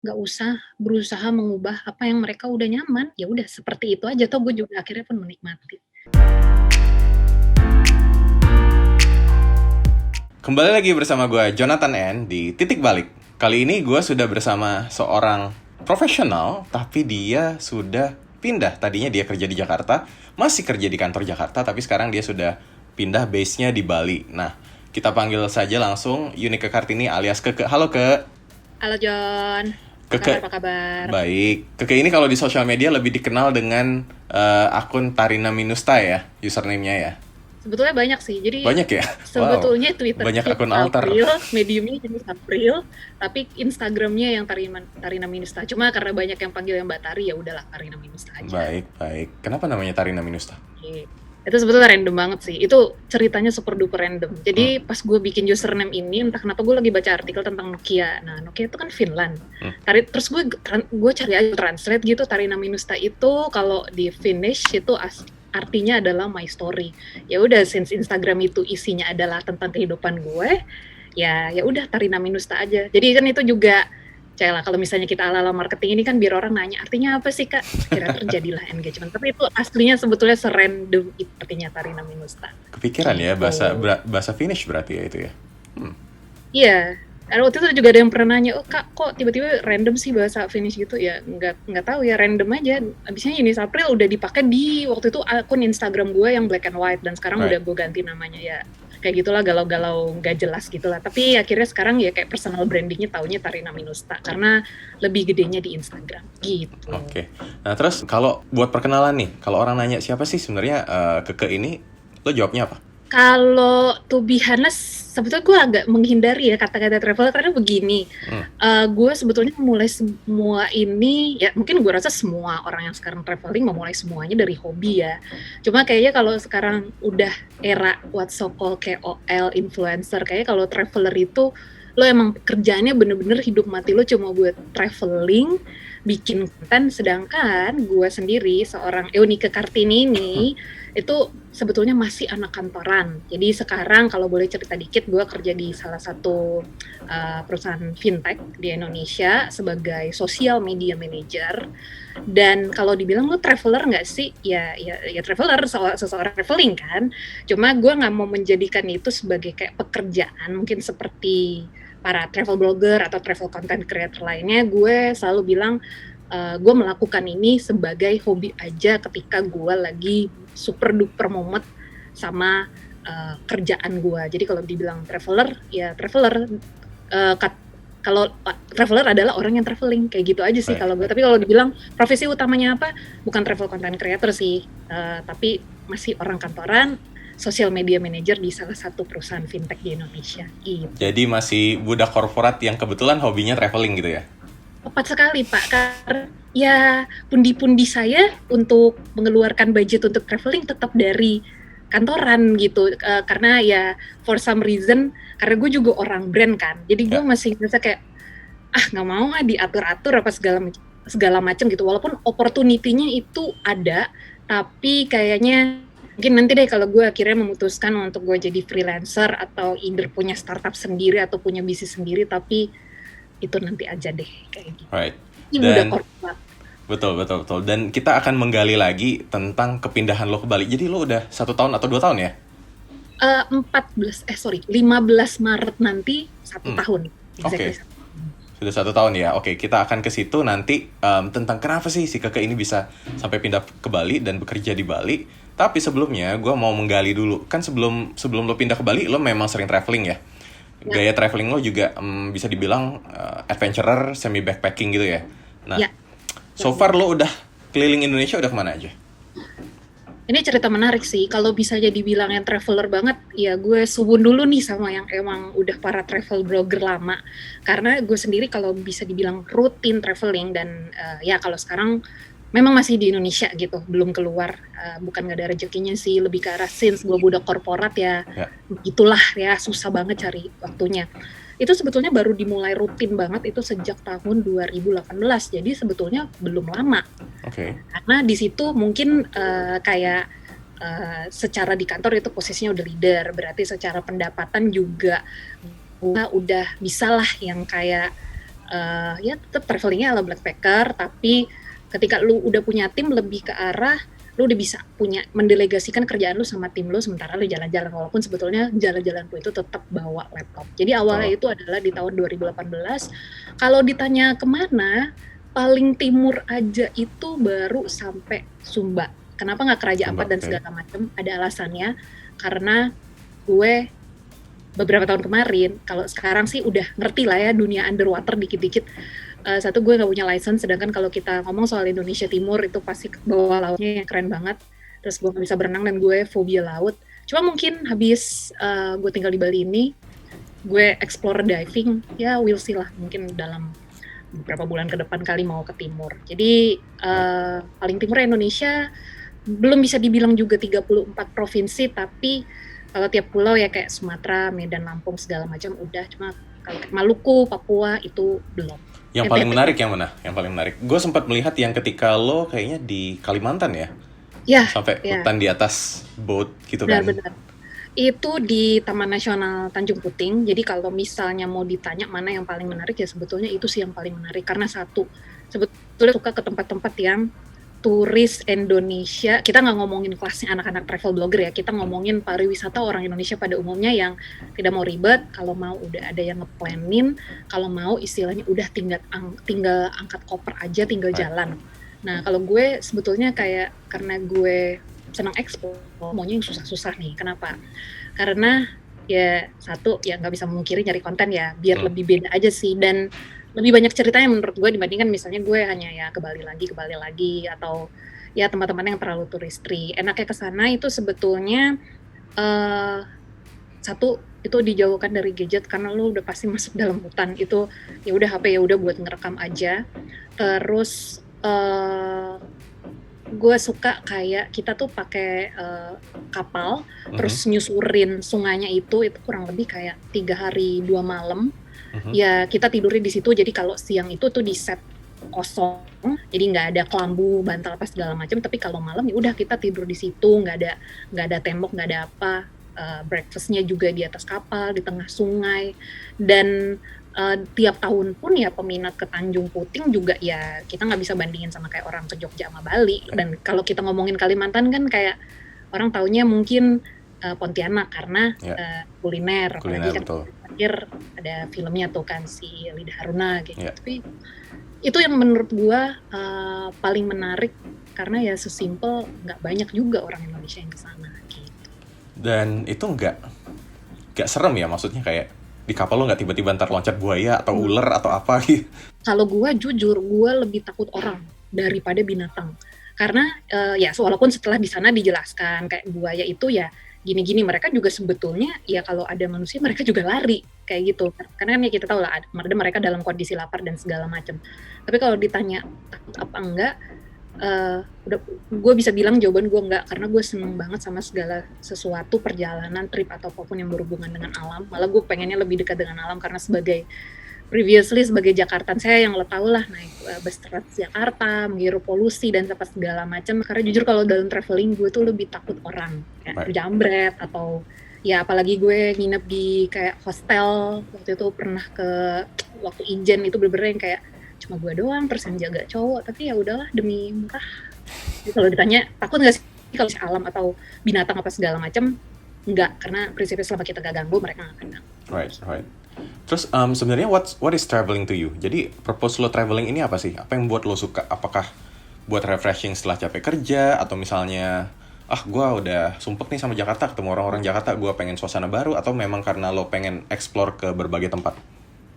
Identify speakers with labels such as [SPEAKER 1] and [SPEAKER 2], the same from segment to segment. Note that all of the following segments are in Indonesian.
[SPEAKER 1] nggak usah berusaha mengubah apa yang mereka udah nyaman, ya udah seperti itu aja, toh gue juga akhirnya pun menikmati.
[SPEAKER 2] Kembali lagi bersama gue Jonathan N di Titik Balik. Kali ini gue sudah bersama seorang profesional, tapi dia sudah pindah. Tadinya dia kerja di Jakarta, masih kerja di kantor Jakarta, tapi sekarang dia sudah pindah base-nya di Bali. Nah, kita panggil saja langsung Yunike Kartini alias Keke. Halo Ke.
[SPEAKER 1] Halo John,
[SPEAKER 2] Keke.
[SPEAKER 1] apa kabar?
[SPEAKER 2] Baik. Keke ini kalau di sosial media lebih dikenal dengan akun Tarina Minusta ya, username-nya ya.
[SPEAKER 1] Sebetulnya banyak sih, jadi
[SPEAKER 2] Banyak ya? Wow.
[SPEAKER 1] sebetulnya Twitter
[SPEAKER 2] Banyak
[SPEAKER 1] jenis
[SPEAKER 2] akun alter.
[SPEAKER 1] April, mediumnya jenis April, tapi Instagramnya yang Tarina Minusta. Cuma karena banyak yang panggil yang Mbak Tari, ya udahlah Tarina Minusta aja.
[SPEAKER 2] Baik. Kenapa namanya Tarina Minusta?
[SPEAKER 1] Oke. Itu sebetulnya random banget sih. Itu ceritanya super duper random. Jadi pas gue bikin username ini, entah kenapa gue lagi baca artikel tentang Nokia. Nah, Nokia itu kan Finland. Terus gue cari aja translate gitu, Tarina Minusta itu kalau di Finnish itu artinya adalah my story. Ya udah, since Instagram itu isinya adalah tentang kehidupan gue, ya udah Tarina Minusta aja. Jadi kan itu juga lah kalau misalnya kita ala-ala marketing ini kan biar orang nanya artinya apa sih Kak, kira terjadilah engagement, tapi itu aslinya sebetulnya serandom itu artinya Tarina Minusta.
[SPEAKER 2] Kepikiran ya,
[SPEAKER 1] Gitu.
[SPEAKER 2] bahasa Finnish berarti ya itu ya.
[SPEAKER 1] Iya, waktu itu juga ada yang pernah nanya, oh Kak kok tiba-tiba random sih bahasa Finnish gitu ya, nggak tahu ya, random aja. Abisnya Yunis April udah dipakai di waktu itu akun Instagram gue yang black and white, dan sekarang udah gue ganti namanya ya. Kayak gitulah, galau-galau nggak jelas gitulah. Tapi akhirnya sekarang ya kayak personal brandingnya taunya Tarina Minusta karena lebih gedenya di Instagram gitu.
[SPEAKER 2] Oke. Nah terus kalau buat perkenalan nih, kalau orang nanya siapa sih sebenarnya Keke ini, lo jawabnya apa?
[SPEAKER 1] Kalau to be honest, sebetulnya gue agak menghindari ya kata-kata traveler karena begini, gue sebetulnya mulai semua ini, ya mungkin gue rasa semua orang yang sekarang traveling memulai semuanya dari hobi ya. Cuma kayaknya kalau sekarang udah era what so called KOL, influencer, kayaknya kalau traveler itu lo emang kerjaannya bener-bener hidup mati lo cuma buat traveling, bikin konten, sedangkan gue sendiri seorang Yunike Kartini ini itu sebetulnya masih anak kantoran. Jadi sekarang kalau boleh cerita dikit, gue kerja di salah satu perusahaan fintech di Indonesia sebagai social media manager. Dan kalau dibilang lo traveler nggak sih? Ya traveler, seseorang traveling kan. Cuma gue nggak mau menjadikan itu sebagai kayak pekerjaan, mungkin seperti para travel blogger atau travel content creator lainnya. Gue selalu bilang gue melakukan ini sebagai hobi aja ketika gue lagi super duper momet sama kerjaan gue. Jadi kalau dibilang traveler, ya traveler. Kalau traveler adalah orang yang traveling, kayak gitu aja sih kalau gue. Tapi kalau dibilang profesi utamanya apa, bukan travel content creator sih, tapi masih orang kantoran, social media manager di salah satu perusahaan fintech di Indonesia. Gitu.
[SPEAKER 2] Jadi masih budak korporat yang kebetulan hobinya traveling gitu ya?
[SPEAKER 1] Tepat sekali Pak, karena ya pundi-pundi saya untuk mengeluarkan budget untuk traveling tetap dari kantoran gitu, karena ya for some reason, karena gue juga orang brand kan, jadi gue masih merasa kayak nggak mau diatur-atur apa segala macam gitu, walaupun opportunity-nya itu ada, tapi kayaknya mungkin nanti deh kalau gue akhirnya memutuskan untuk gue jadi freelancer atau either punya startup sendiri atau punya bisnis sendiri, tapi itu nanti aja deh kayak gitu.
[SPEAKER 2] Right.
[SPEAKER 1] Ini udah korporat.
[SPEAKER 2] Betul. Dan kita akan menggali lagi tentang kepindahan lo ke Bali. Jadi lo udah 1 tahun atau 2 tahun ya?
[SPEAKER 1] 15 Maret nanti 1 tahun.
[SPEAKER 2] Oke. Sudah 1 tahun ya. Oke, kita akan ke situ nanti tentang kenapa sih si Keke ini bisa sampai pindah ke Bali dan bekerja di Bali. Tapi sebelumnya gue mau menggali dulu. Kan sebelum lo pindah ke Bali, lo memang sering traveling ya? Gaya traveling lo juga bisa dibilang adventurer, semi backpacking gitu ya. Nah, so far lo udah keliling Indonesia udah kemana aja?
[SPEAKER 1] Ini cerita menarik sih. Kalau bisa jadi bilang yang traveler banget, ya gue suwun dulu nih sama yang emang udah para travel blogger lama. Karena gue sendiri kalau bisa dibilang rutin traveling dan ya kalau sekarang memang masih di Indonesia gitu, belum keluar. Bukan gak ada rezekinya sih, lebih ke arah since gue budak korporat ya. Begitulah ya, susah banget cari waktunya. Itu sebetulnya baru dimulai rutin banget itu sejak tahun 2018, jadi sebetulnya belum lama. Karena di situ mungkin kayak secara di kantor itu posisinya udah leader, berarti secara pendapatan juga gue udah bisalah yang kayak ya tetap travelingnya ala backpacker, tapi ketika lu udah punya tim lebih ke arah lu udah bisa punya mendelegasikan kerjaan lu sama tim lu sementara lu jalan-jalan, walaupun sebetulnya jalan-jalan lu itu tetap bawa laptop. Jadi awalnya itu adalah di tahun 2018. Kalau ditanya kemana, paling timur aja itu baru sampai Sumba. Kenapa nggak ke Raja Ampat dan segala macam? Ada alasannya, karena gue beberapa tahun kemarin, kalau sekarang sih udah ngerti lah ya dunia underwater dikit-dikit. Satu, gue nggak punya license, sedangkan kalau kita ngomong soal Indonesia Timur itu pasti bawah lautnya yang keren banget. Terus gue nggak bisa berenang dan gue fobia laut. Cuma mungkin habis gue tinggal di Bali ini, gue explore diving, ya we'll see lah, mungkin dalam beberapa bulan ke depan kali mau ke timur. Jadi paling timur Indonesia belum bisa dibilang juga 34 provinsi, tapi kalau tiap pulau ya kayak Sumatera, Medan, Lampung segala macam udah. Cuma kalau Maluku, Papua itu belum.
[SPEAKER 2] Yang paling menarik yang mana? Yang paling menarik. Gue sempat melihat yang ketika lo kayaknya di Kalimantan ya?
[SPEAKER 1] Ya.
[SPEAKER 2] Sampai hutan di atas boat gitu kan?
[SPEAKER 1] Benar-benar. Itu di Taman Nasional Tanjung Puting. Jadi kalau misalnya mau ditanya mana yang paling menarik, ya sebetulnya itu sih yang paling menarik. Karena satu, sebetulnya suka ke tempat-tempat yang turis Indonesia, kita nggak ngomongin kelasnya anak-anak travel blogger ya, kita ngomongin pariwisata orang Indonesia pada umumnya yang tidak mau ribet, kalau mau udah ada yang nge-planin, kalau mau istilahnya udah tinggal angkat koper aja, tinggal jalan. Nah kalau gue sebetulnya kayak, karena gue senang explore, maunya yang susah-susah nih. Kenapa? Karena ya satu, ya nggak bisa memungkiri nyari konten ya, biar lebih beda aja sih, dan lebih banyak ceritanya menurut gue dibandingkan misalnya gue hanya ya ke Bali lagi, atau ya teman-teman yang terlalu turistry. Enaknya ke sana itu sebetulnya satu, itu dijauhkan dari gadget, karena lu udah pasti masuk dalam hutan, itu ya udah HP ya udah buat ngerekam aja. Terus gue suka kayak kita tuh pakai kapal, terus nyusurin sungainya itu kurang lebih kayak 3 hari 2 malam. Ya kita tidurnya di situ, jadi kalau siang itu tuh di set kosong, jadi nggak ada kelambu, bantal apa segala macam, tapi kalau malam ya udah kita tidur di situ, nggak ada tembok, nggak ada apa. Breakfastnya juga di atas kapal di tengah sungai, dan tiap tahun pun ya peminat ke Tanjung Puting juga ya kita nggak bisa bandingin sama kayak orang ke Jogja sama Bali. Dan kalau kita ngomongin Kalimantan kan kayak orang taunya mungkin Pontianak karena kuliner, apalagi kan terakhir ada filmnya tuh kan si Lida Haruna gitu. Tapi itu yang menurut gua paling menarik, karena ya sesimpel nggak banyak juga orang Indonesia yang kesana gitu.
[SPEAKER 2] Dan itu nggak serem ya, maksudnya kayak di kapal lo nggak tiba-tiba ntar loncat buaya atau ular atau apa gitu?
[SPEAKER 1] Kalau gua jujur, gua lebih takut orang daripada binatang. Karena ya walaupun setelah di sana dijelaskan kayak buaya itu ya gini-gini, mereka juga sebetulnya ya kalau ada manusia mereka juga lari kayak gitu. Karena kan ya kita tahu lah ada mereka dalam kondisi lapar dan segala macam. Tapi kalau ditanya takut apa enggak, udah gue bisa bilang jawaban gue enggak, karena gue seneng banget sama segala sesuatu, perjalanan, trip atau apapun yang berhubungan dengan alam. Malah gue pengennya lebih dekat dengan alam, karena previously sebagai Jakartan, saya yang lo tau lah naik bus Transjakarta, menghirup polusi dan apa segala macam. Karena jujur kalau dalam traveling gue tuh lebih takut orang, kayak jambret atau ya apalagi gue nginep di kayak hostel waktu itu pernah waktu Ijen itu bener-bener yang kayak cuma gue doang terus yang jaga cowok, tapi ya udahlah demi murah. Jadi kalau ditanya takut nggak sih kalau alam atau binatang apa segala macam, enggak, karena prinsipnya selama kita gak ganggu mereka nggak akan ganggu.
[SPEAKER 2] Right. Terus sebenarnya what is traveling to you? Jadi purpose lo traveling ini apa sih? Apa yang buat lo suka? Apakah buat refreshing setelah capek kerja, atau misalnya gue udah sumpek nih sama Jakarta, ketemu orang-orang Jakarta, gue pengen suasana baru, atau memang karena lo pengen explore ke berbagai tempat?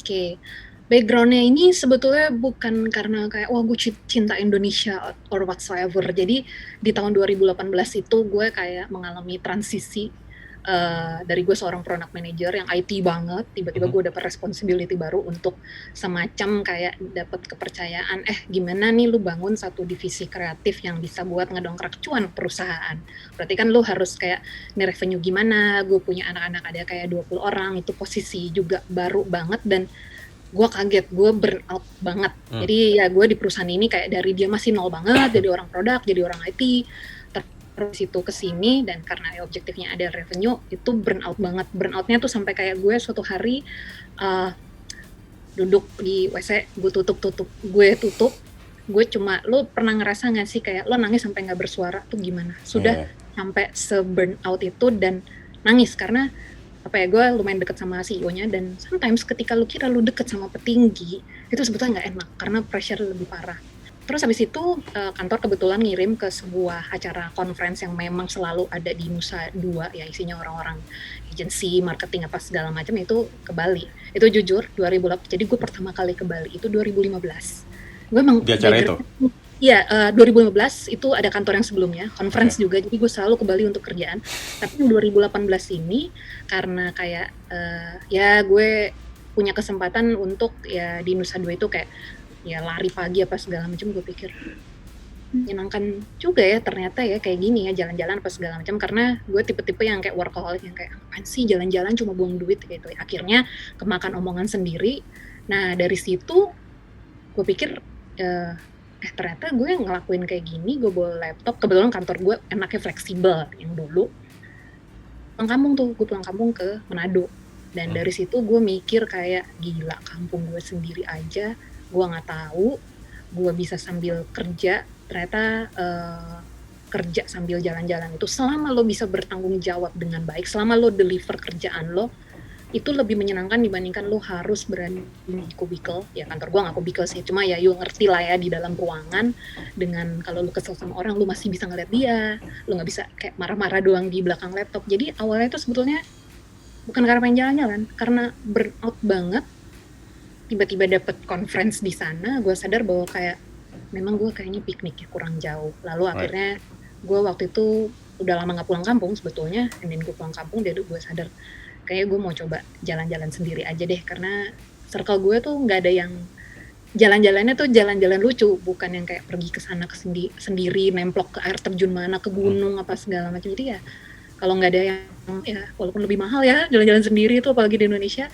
[SPEAKER 1] Oke. Backgroundnya ini sebetulnya bukan karena kayak wah gue cinta Indonesia or whatsoever. Jadi di tahun 2018 itu gue kayak mengalami transisi dari gue seorang product manager yang IT banget, tiba-tiba gue dapet responsibility baru untuk semacam kayak dapet kepercayaan, gimana nih lu bangun satu divisi kreatif yang bisa buat ngedongkrak cuan perusahaan. Berarti kan lu harus kayak nih revenue gimana, gue punya anak-anak ada kayak 20 orang, itu posisi juga baru banget, dan gue kaget, gue burn out banget. Jadi ya gue di perusahaan ini kayak dari dia masih nol banget, jadi orang produk, jadi orang IT, terus itu kesini, dan karena objektifnya ada revenue, itu burn out banget. Burn outnya tuh sampai kayak gue suatu hari duduk di WC, gue tutup, gue cuma, lo pernah ngerasa nggak sih kayak lo nangis sampai nggak bersuara tuh gimana? Sudah
[SPEAKER 2] Iya.
[SPEAKER 1] sampai se-burn out itu dan nangis karena apa ya, gue lumayan deket sama CEO-nya dan sometimes ketika lu kira lu deket sama petinggi itu sebetulnya nggak enak karena pressure lebih parah. Terus habis itu kantor kebetulan ngirim ke sebuah acara conference yang memang selalu ada di Nusa Dua ya, isinya orang-orang agensi, marketing apa segala macam, itu ke Bali. Itu jujur 2008, jadi gue pertama kali ke Bali itu 2015. Gue emang
[SPEAKER 2] Di acara itu.
[SPEAKER 1] iya, 2015 itu ada kantor yang sebelumnya, conference juga, jadi gue selalu ke Bali untuk kerjaan. Tapi yang 2018 ini karena kayak ya gue punya kesempatan untuk ya di Nusa Dua itu kayak ya lari pagi apa segala macam, gue pikir menyenangkan juga ya ternyata ya kayak gini ya, jalan-jalan apa segala macam, karena gue tipe-tipe yang kayak workaholic yang kayak apaan sih jalan-jalan cuma buang duit gitu ya. Akhirnya kemakan omongan sendiri. Nah dari situ gue pikir ternyata gue ngelakuin kayak gini, gue bawa laptop, kebetulan kantor gue enaknya fleksibel. Yang dulu pulang kampung tuh, gue pulang kampung ke Manado, dan dari situ gue mikir kayak gila, kampung gue sendiri aja gue nggak tahu gue bisa sambil kerja. Ternyata kerja sambil jalan-jalan itu, selama lo bisa bertanggung jawab dengan baik, selama lo deliver kerjaan lo, itu lebih menyenangkan dibandingkan lo harus berani di kubikel. Ya kantor gue nggak kubikel sih, cuma ya you ngerti lah ya, di dalam ruangan dengan kalau lo kesel sama orang lo masih bisa ngeliat dia, lo nggak bisa kayak marah-marah doang di belakang laptop. Jadi awalnya itu sebetulnya bukan karena pengen jalan-jalan, karena burnout banget. Tiba-tiba dapet conference di sana, gue sadar bahwa kayak memang gue kayaknya pikniknya kurang jauh. Lalu akhirnya gue waktu itu udah lama nggak pulang kampung sebetulnya, and then gue pulang kampung, dan gue sadar kayak gue mau coba jalan-jalan sendiri aja deh, karena circle gue tuh nggak ada yang jalan-jalannya tuh jalan-jalan lucu, bukan yang kayak pergi ke sana ke sendiri, nemplok ke air terjun mana, ke gunung apa segala macam. Jadi ya kalau nggak ada yang ya walaupun lebih mahal ya jalan-jalan sendiri itu, apalagi di Indonesia,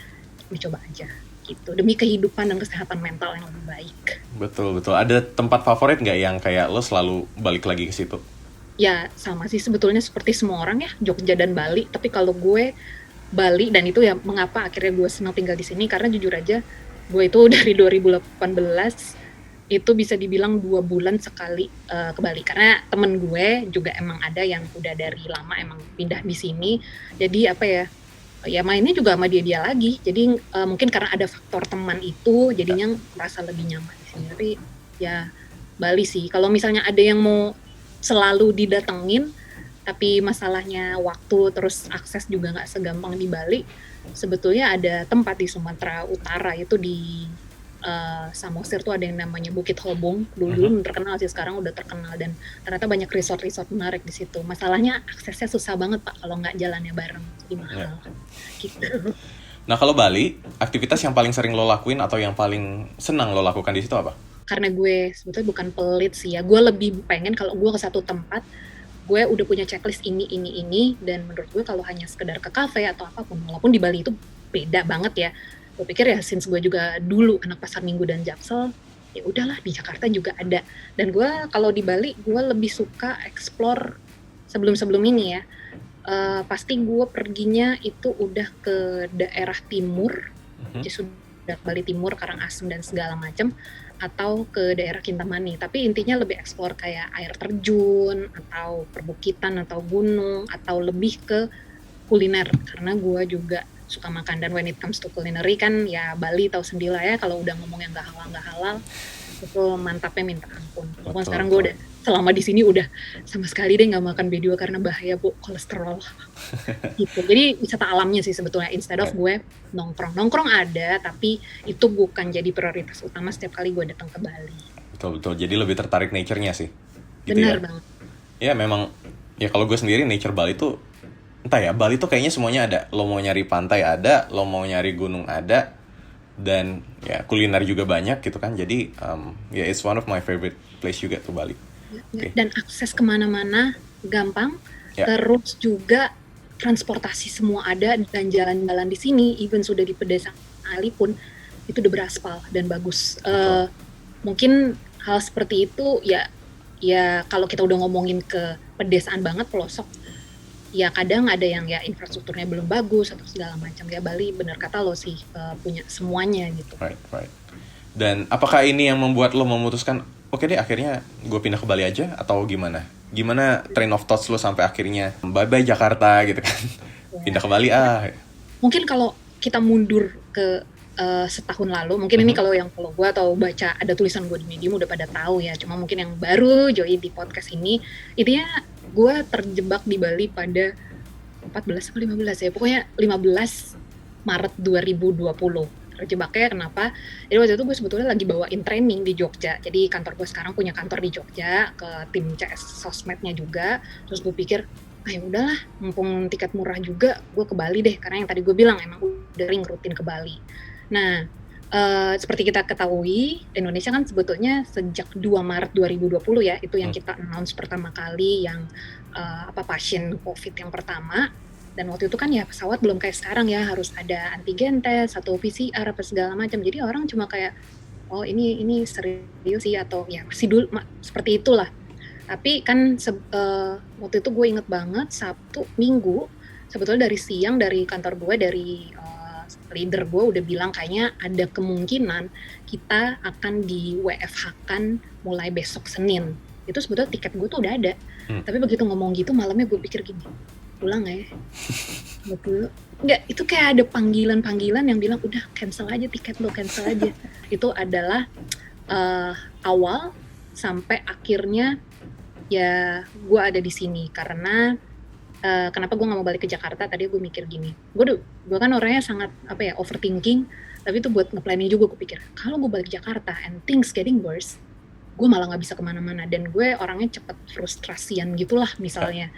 [SPEAKER 1] dicoba aja gitu, demi kehidupan dan kesehatan mental yang lebih baik.
[SPEAKER 2] Betul. Ada tempat favorit nggak yang kayak lo selalu balik lagi ke situ?
[SPEAKER 1] Ya sama sih sebetulnya seperti semua orang ya, Jogja dan Bali. Tapi kalau gue Bali, dan itu ya mengapa akhirnya gue senang tinggal di sini, karena jujur aja gue itu dari 2018 itu bisa dibilang 2 bulan sekali ke Bali, karena temen gue juga emang ada yang udah dari lama emang pindah di sini. Jadi apa ya mainnya juga sama dia lagi. Jadi mungkin karena ada faktor teman itu jadinya merasa lebih nyaman di sini. Tapi ya Bali sih. Kalau misalnya ada yang mau selalu didatengin tapi masalahnya waktu, terus akses juga nggak segampang di Bali, sebetulnya ada tempat di Sumatera Utara itu di Samosir tuh ada yang namanya Bukit Hobong. Dulu terkenal sih, sekarang udah terkenal, dan ternyata banyak resort-resort menarik di situ. Masalahnya aksesnya susah banget Pak kalau nggak jalannya bareng, jadi mahal. Gitu.
[SPEAKER 2] Nah kalau Bali, aktivitas yang paling sering lo lakuin atau yang paling senang lo lakukan di situ apa?
[SPEAKER 1] Karena gue sebetulnya bukan pelit sih ya, gue lebih pengen kalau gue ke satu tempat, gue udah punya checklist ini, dan menurut gue kalau hanya sekedar ke kafe atau apapun, walaupun di Bali itu beda banget ya. Gue pikir ya since gue juga dulu anak pasar minggu dan Jaksel, ya udahlah di Jakarta juga ada. Dan gue kalau di Bali gue lebih suka explore sebelum ini ya. Pasti gue perginya itu udah ke daerah timur, jadi sudah Bali Timur, Karangasem dan segala macam, atau ke daerah Kintamani. Tapi intinya lebih explore kayak air terjun atau perbukitan atau gunung, atau lebih ke kuliner, karena gue juga suka makan. Dan when it comes to culinary kan ya Bali tahu sendiri lah ya, kalau udah ngomong yang nggak halal itu mantapnya minta ampun. Walaupun sekarang gue udah selama di sini udah sama sekali deh nggak makan B2 karena bahaya Bu, kolesterol gitu. Jadi wisata alamnya sih sebetulnya, instead of gue nongkrong ada, tapi itu bukan jadi prioritas utama setiap kali gue datang ke Bali.
[SPEAKER 2] Betul. Jadi lebih tertarik nature-nya sih. Gitu.
[SPEAKER 1] Benar
[SPEAKER 2] ya?
[SPEAKER 1] banget.
[SPEAKER 2] Ya memang, ya kalau gue sendiri nature Bali tuh entah ya, Bali tuh kayaknya semuanya ada. Lo mau nyari pantai ada, lo mau nyari gunung ada, dan ya kuliner juga banyak gitu kan. Jadi ya it's one of my favorite place juga tuh Bali.
[SPEAKER 1] Okay. Dan akses kemana-mana gampang, terus juga transportasi semua ada, dan jalan-jalan di sini even sudah di pedesaan Ali pun itu udah beraspal dan bagus. Mungkin hal seperti itu ya kalau kita udah ngomongin ke pedesaan banget pelosok, ya kadang ada yang ya infrastrukturnya belum bagus atau segala macam. Ya Bali bener kata lo sih, punya semuanya gitu.
[SPEAKER 2] Right. Dan apakah ini yang membuat lo memutuskan, oke deh akhirnya gue pindah ke Bali aja, atau gimana? Gimana train of thoughts lo sampai akhirnya bye-bye Jakarta gitu kan? Pindah ke Bali
[SPEAKER 1] Mungkin kalau kita mundur ke setahun lalu, mungkin ini kalau gue atau baca ada tulisan gue di Medium udah pada tahu ya. Cuma mungkin yang baru join di podcast ini, intinya gue terjebak di Bali pada 14 atau 15 ya, pokoknya 15 Maret 2020. Terjebaknya kenapa? Jadi waktu itu gue sebetulnya lagi bawain training di Jogja. Jadi kantor gue sekarang punya kantor di Jogja, ke tim CS sosmednya juga. Terus gue pikir, ya udahlah, mumpung tiket murah juga, gue ke Bali deh. Karena yang tadi gue bilang emang udah ring rutin ke Bali. Nah, seperti kita ketahui, Indonesia kan sebetulnya sejak 2 Maret 2020 ya, itu yang kita announce pertama kali yang pasien COVID yang pertama. Dan waktu itu kan ya pesawat belum kayak sekarang ya, harus ada antigen test atau PCR apa segala macam. Jadi orang cuma kayak, oh ini serius sih, atau ya masih dulu seperti itulah. Tapi kan waktu itu gue inget banget Sabtu Minggu sebetulnya dari siang dari kantor gue, dari leader gue udah bilang kayaknya ada kemungkinan kita akan di WFH-kan mulai besok Senin. Itu sebetulnya tiket gue tuh udah ada. Tapi begitu ngomong gitu malamnya gue pikir gini, pulang gak ya? Enggak, itu kayak ada panggilan yang bilang udah cancel aja tiket lo, cancel aja. Itu adalah awal sampai akhirnya ya gue ada di sini. Karena kenapa gue nggak mau balik ke Jakarta? Tadi gue mikir gini, gue kan orangnya sangat overthinking, tapi itu buat nge-planning juga. Gue pikir kalau gue balik Jakarta and things getting worse, gue malah nggak bisa kemana-mana. Dan gue orangnya cepet frustrasian gitulah, misalnya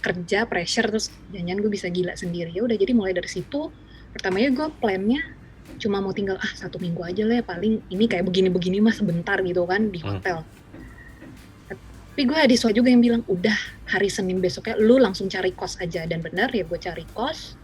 [SPEAKER 1] kerja pressure terus jangan gue bisa gila sendiri. Ya udah, jadi mulai dari situ pertamanya gue plannya cuma mau tinggal 1 minggu aja lah ya, paling ini kayak begini-begini mah sebentar gitu kan di hotel. Tapi gue ada suara juga yang bilang, udah hari Senin besoknya lu langsung cari kos aja. Dan benar ya, gue cari kos.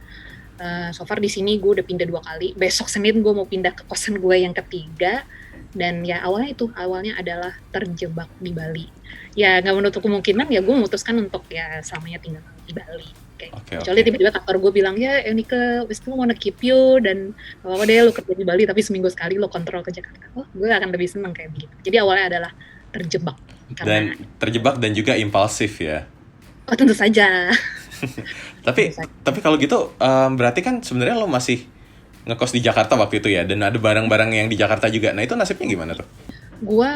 [SPEAKER 1] So far di sini gue udah pindah 2 kali. Besok Senin gue mau pindah ke kosan gue yang ketiga. Dan ya awalnya adalah terjebak di Bali. Ya nggak menutup kemungkinan ya gue memutuskan untuk ya selamanya tinggal di Bali. Kecuali tiba-tiba kantor gue bilang, ya Eunike, we still wanna keep you, dan gak apa-apa deh lu kerja di Bali tapi seminggu sekali lo kontrol ke Jakarta. Oh, gue akan lebih seneng kayak begitu. Jadi awalnya adalah terjebak.
[SPEAKER 2] Dan terjebak dan juga impulsif ya.
[SPEAKER 1] Oh, tentu saja.
[SPEAKER 2] tapi kalau gitu berarti kan sebenarnya lo masih ngekos di Jakarta waktu itu ya, dan ada barang-barang yang di Jakarta juga. Nah itu nasibnya gimana tuh?
[SPEAKER 1] Gue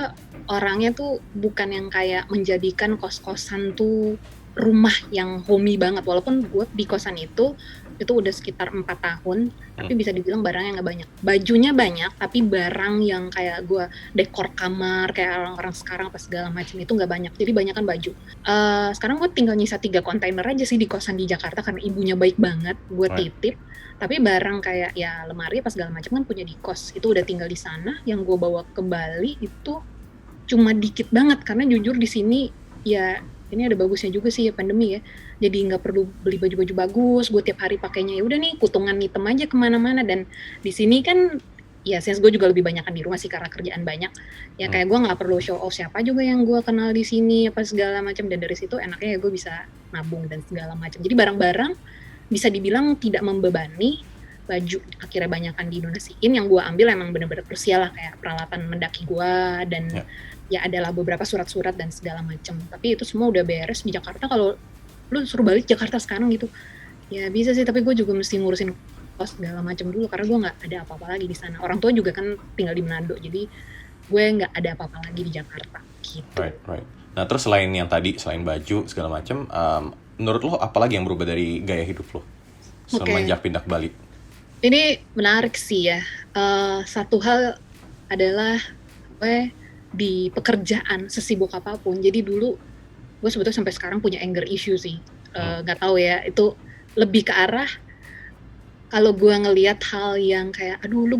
[SPEAKER 1] orangnya tuh bukan yang kayak menjadikan kos-kosan tuh rumah yang homey banget. Walaupun gue di kosan itu udah sekitar 4 tahun, tapi bisa dibilang barangnya nggak banyak. Bajunya banyak, tapi barang yang kayak gue dekor kamar kayak orang-orang sekarang apa segala macam itu nggak banyak. Jadi banyak kan baju. Sekarang gue tinggal nyisa 3 kontainer aja sih di kosan di Jakarta karena ibunya baik banget, gue titip. Tapi barang kayak ya lemari apa segala macam kan punya di kos, itu udah tinggal di sana. Yang gue bawa ke Bali itu cuma dikit banget, karena jujur di sini ya ini ada bagusnya juga sih ya pandemi ya, jadi nggak perlu beli baju-baju bagus. Gue tiap hari pakainya ya udah nih kutungan hitam aja kemana-mana. Dan di sini kan ya sense gue juga lebih banyakan di rumah sih karena kerjaan banyak ya. Kayak gue nggak perlu show off siapa juga yang gue kenal di sini apa segala macam. Dan dari situ enaknya ya gue bisa nabung dan segala macam. Jadi barang-barang bisa dibilang tidak membebani. Baju akhirnya banyakan didonasiin. Yang gue ambil emang bener-bener krusial lah, kayak peralatan mendaki gue dan ya adalah beberapa surat-surat dan segala macam. Tapi itu semua udah beres di Jakarta. Kalau lu suruh balik Jakarta sekarang gitu ya bisa sih, tapi gue juga mesti ngurusin kos segala macam dulu karena gue nggak ada apa-apa lagi di sana. Orang tua juga kan tinggal di Manado, jadi gue nggak ada apa-apa lagi di Jakarta gitu.
[SPEAKER 2] Right. Nah terus selain yang tadi, selain baju segala macam, menurut lo apa lagi yang berubah dari gaya hidup lo semenjak pindah ke Bali?
[SPEAKER 1] Ini menarik sih ya. Satu hal adalah gue di pekerjaan sesibuk apapun. Jadi dulu gue sebetulnya sampai sekarang punya anger issue sih. Gak tahu ya, itu lebih ke arah kalau gue ngelihat hal yang kayak aduh lu,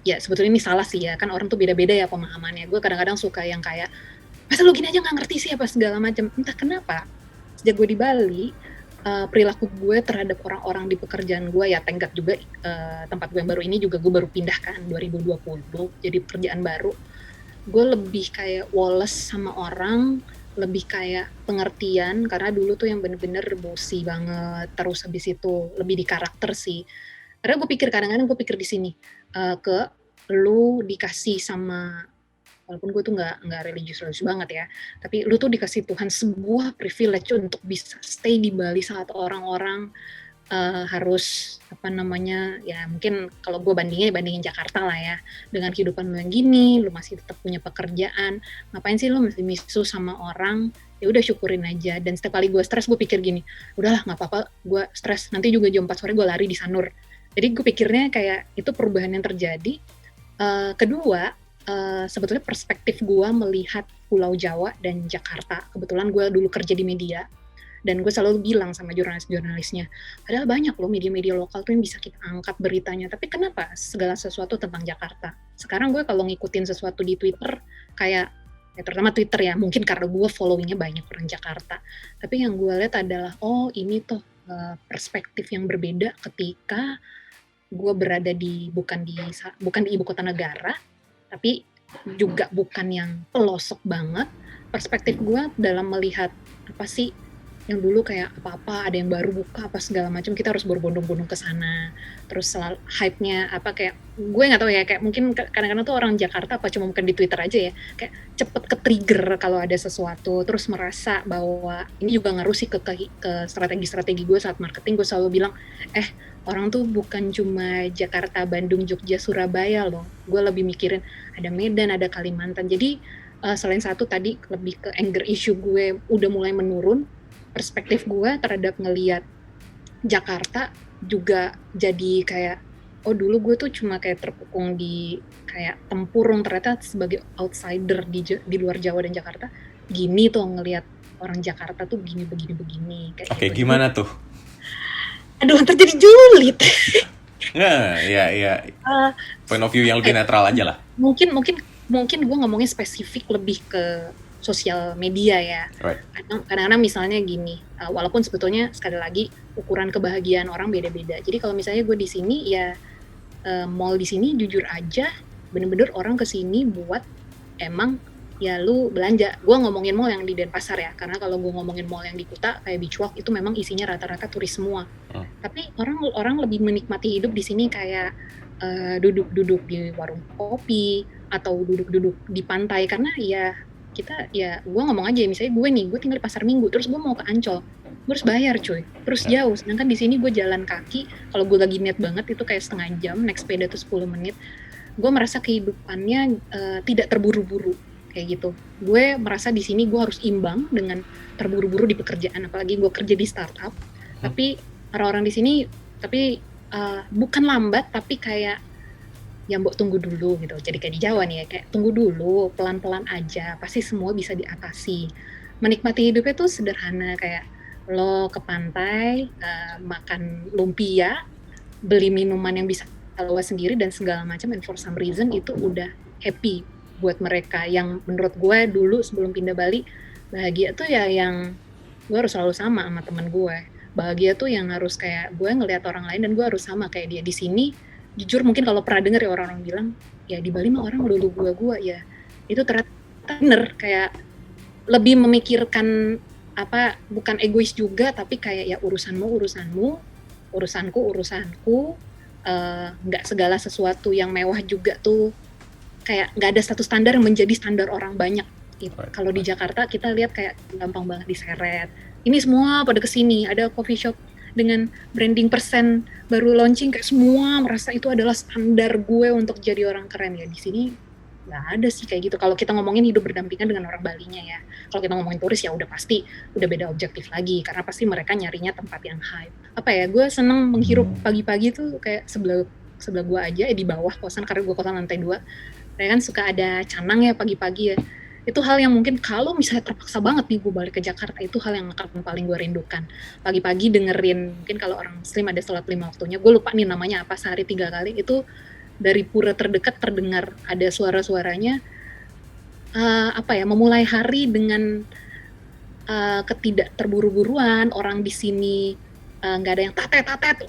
[SPEAKER 1] ya sebetulnya ini salah sih ya, kan orang tuh beda-beda ya pemahamannya. Gue kadang-kadang suka yang kayak masa lu gini aja nggak ngerti sih apa segala macam. Entah kenapa sejak gue di Bali, perilaku gue terhadap orang-orang di pekerjaan gue ya, tenggat juga tempat gue yang baru ini juga gue baru pindah kan 2020, jadi pekerjaan baru. Gue lebih kayak woles sama orang, lebih kayak pengertian, karena dulu tuh yang bener-bener bosi banget, terus habis itu lebih di karakter sih. Karena kadang-kadang gue pikir di sini, ke lu dikasih sama, walaupun gue tuh nggak religius banget ya, tapi lu tuh dikasih Tuhan sebuah privilege untuk bisa stay di Bali saat orang-orang harus apa namanya, ya mungkin kalau gue bandingin Jakarta lah ya, dengan kehidupan lu yang gini, lu masih tetap punya pekerjaan, ngapain sih lu mesti misu sama orang, ya udah syukurin aja. Dan setiap kali gue stres gue pikir gini, udahlah nggak apa-apa gue stres, nanti juga jam 4 sore gue lari di Sanur. Jadi gue pikirnya kayak itu perubahan yang terjadi. Kedua, sebetulnya perspektif gue melihat Pulau Jawa dan Jakarta, kebetulan gue dulu kerja di media, dan gue selalu bilang sama jurnalis-jurnalisnya, padahal banyak loh media-media lokal tuh yang bisa kita angkat beritanya, tapi kenapa segala sesuatu tentang Jakarta? Sekarang gue kalau ngikutin sesuatu di Twitter, kayak, ya terutama Twitter ya, mungkin karena gue followingnya banyak orang Jakarta, tapi yang gue lihat adalah, oh ini tuh perspektif yang berbeda ketika gue berada bukan di ibu kota negara, tapi juga bukan yang pelosok banget. Perspektif gue dalam melihat apa sih yang dulu kayak apa-apa ada yang baru buka apa segala macam, kita harus berbondong-bondong ke sana, terus selalu hype-nya apa, kayak gue nggak tahu ya, kayak mungkin kadang-kadang tuh orang Jakarta apa cuma bukan di Twitter aja ya, kayak cepet ke trigger kalau ada sesuatu, terus merasa bahwa ini juga ngaruh sih ke strategi gue saat marketing. Gue selalu bilang, orang tuh bukan cuma Jakarta, Bandung, Jogja, Surabaya loh, gue lebih mikirin ada Medan, ada Kalimantan. Jadi selain satu tadi lebih ke anger issue gue udah mulai menurun, perspektif gue terhadap ngelihat Jakarta juga jadi kayak, oh dulu gue tuh cuma kayak terkukung di kayak tempurung, ternyata sebagai outsider di luar Jawa dan Jakarta gini tuh ngelihat orang Jakarta tuh begini kayak
[SPEAKER 2] Oke,
[SPEAKER 1] gitu.
[SPEAKER 2] gimana tuh?
[SPEAKER 1] Aduh, terjadi julid.
[SPEAKER 2] Nah, ya. Point of view yang lebih netral aja lah.
[SPEAKER 1] Mungkin gue ngomongnya spesifik lebih ke sosial media ya.
[SPEAKER 2] Right.
[SPEAKER 1] Kadang-kadang misalnya gini, walaupun sebetulnya sekali lagi ukuran kebahagiaan orang beda-beda. Jadi kalau misalnya gue di sini ya, mall di sini jujur aja bener-bener orang kesini buat emang ya lu belanja. Gue ngomongin mall yang di Denpasar ya, karena kalau gue ngomongin mall yang di Kuta kayak Beach Walk itu memang isinya rata-rata turis semua. Tapi orang lebih menikmati hidup di sini kayak duduk-duduk di warung kopi atau duduk-duduk di pantai, karena ya kita ya, gue ngomong aja misalnya gue tinggal di Pasar Minggu, terus gue mau ke Ancol, gue harus bayar cuy, terus jauh. Sedangkan di sini gue jalan kaki, kalau gue lagi niat banget itu kayak setengah jam, naik sepeda tuh 10 menit. Gue merasa kehidupannya tidak terburu-buru kayak gitu. Gue merasa di sini gue harus imbang dengan terburu-buru di pekerjaan, apalagi gue kerja di startup. Tapi orang-orang di sini bukan lambat, tapi kayak ya mbok tunggu dulu gitu. Jadi kayak di Jawa nih ya, kayak tunggu dulu, pelan-pelan aja, pasti semua bisa diatasi. Menikmati hidupnya tuh sederhana, kayak lo ke pantai, makan lumpia, beli minuman yang bisa lo sendiri dan segala macam, and for some reason itu udah happy buat mereka. Yang menurut gue dulu sebelum pindah Bali, bahagia tuh ya yang gue harus selalu sama teman gue. Bahagia tuh yang harus kayak gue ngelihat orang lain dan gue harus sama kayak dia. Di sini jujur mungkin kalau pernah denger ya orang-orang bilang, ya di Bali mah orang melulu gua ya. Itu ternyata bener, kayak lebih memikirkan apa, bukan egois juga, tapi kayak ya urusanmu, urusanku, nggak segala sesuatu yang mewah juga tuh kayak nggak ada satu standar yang menjadi standar orang banyak. Kalau di Jakarta kita lihat kayak gampang banget diseret. Ini semua pada kesini, ada coffee shop dengan branding persen baru launching, kayak semua merasa itu adalah standar gue untuk jadi orang keren. Ya di sini nggak ada sih kayak gitu. Kalau kita ngomongin hidup berdampingan dengan orang Balinya ya, kalau kita ngomongin turis ya udah pasti udah beda objektif lagi, karena pasti mereka nyarinya tempat yang hype. Apa ya, gue seneng menghirup pagi-pagi tuh kayak sebelah gue aja di bawah kosan, karena gue kosan lantai 2, kayak kan suka ada canang ya pagi-pagi ya. Itu hal yang mungkin kalau misalnya terpaksa banget nih gue balik ke Jakarta, itu hal yang akan paling gue rindukan. Pagi-pagi dengerin, mungkin kalau orang muslim ada sholat 5 waktunya, gue lupa nih namanya apa, sehari 3 kali, itu dari pura terdekat terdengar ada suara-suaranya, memulai hari dengan ketidak terburu-buruan. Orang di sini nggak ada yang tatet,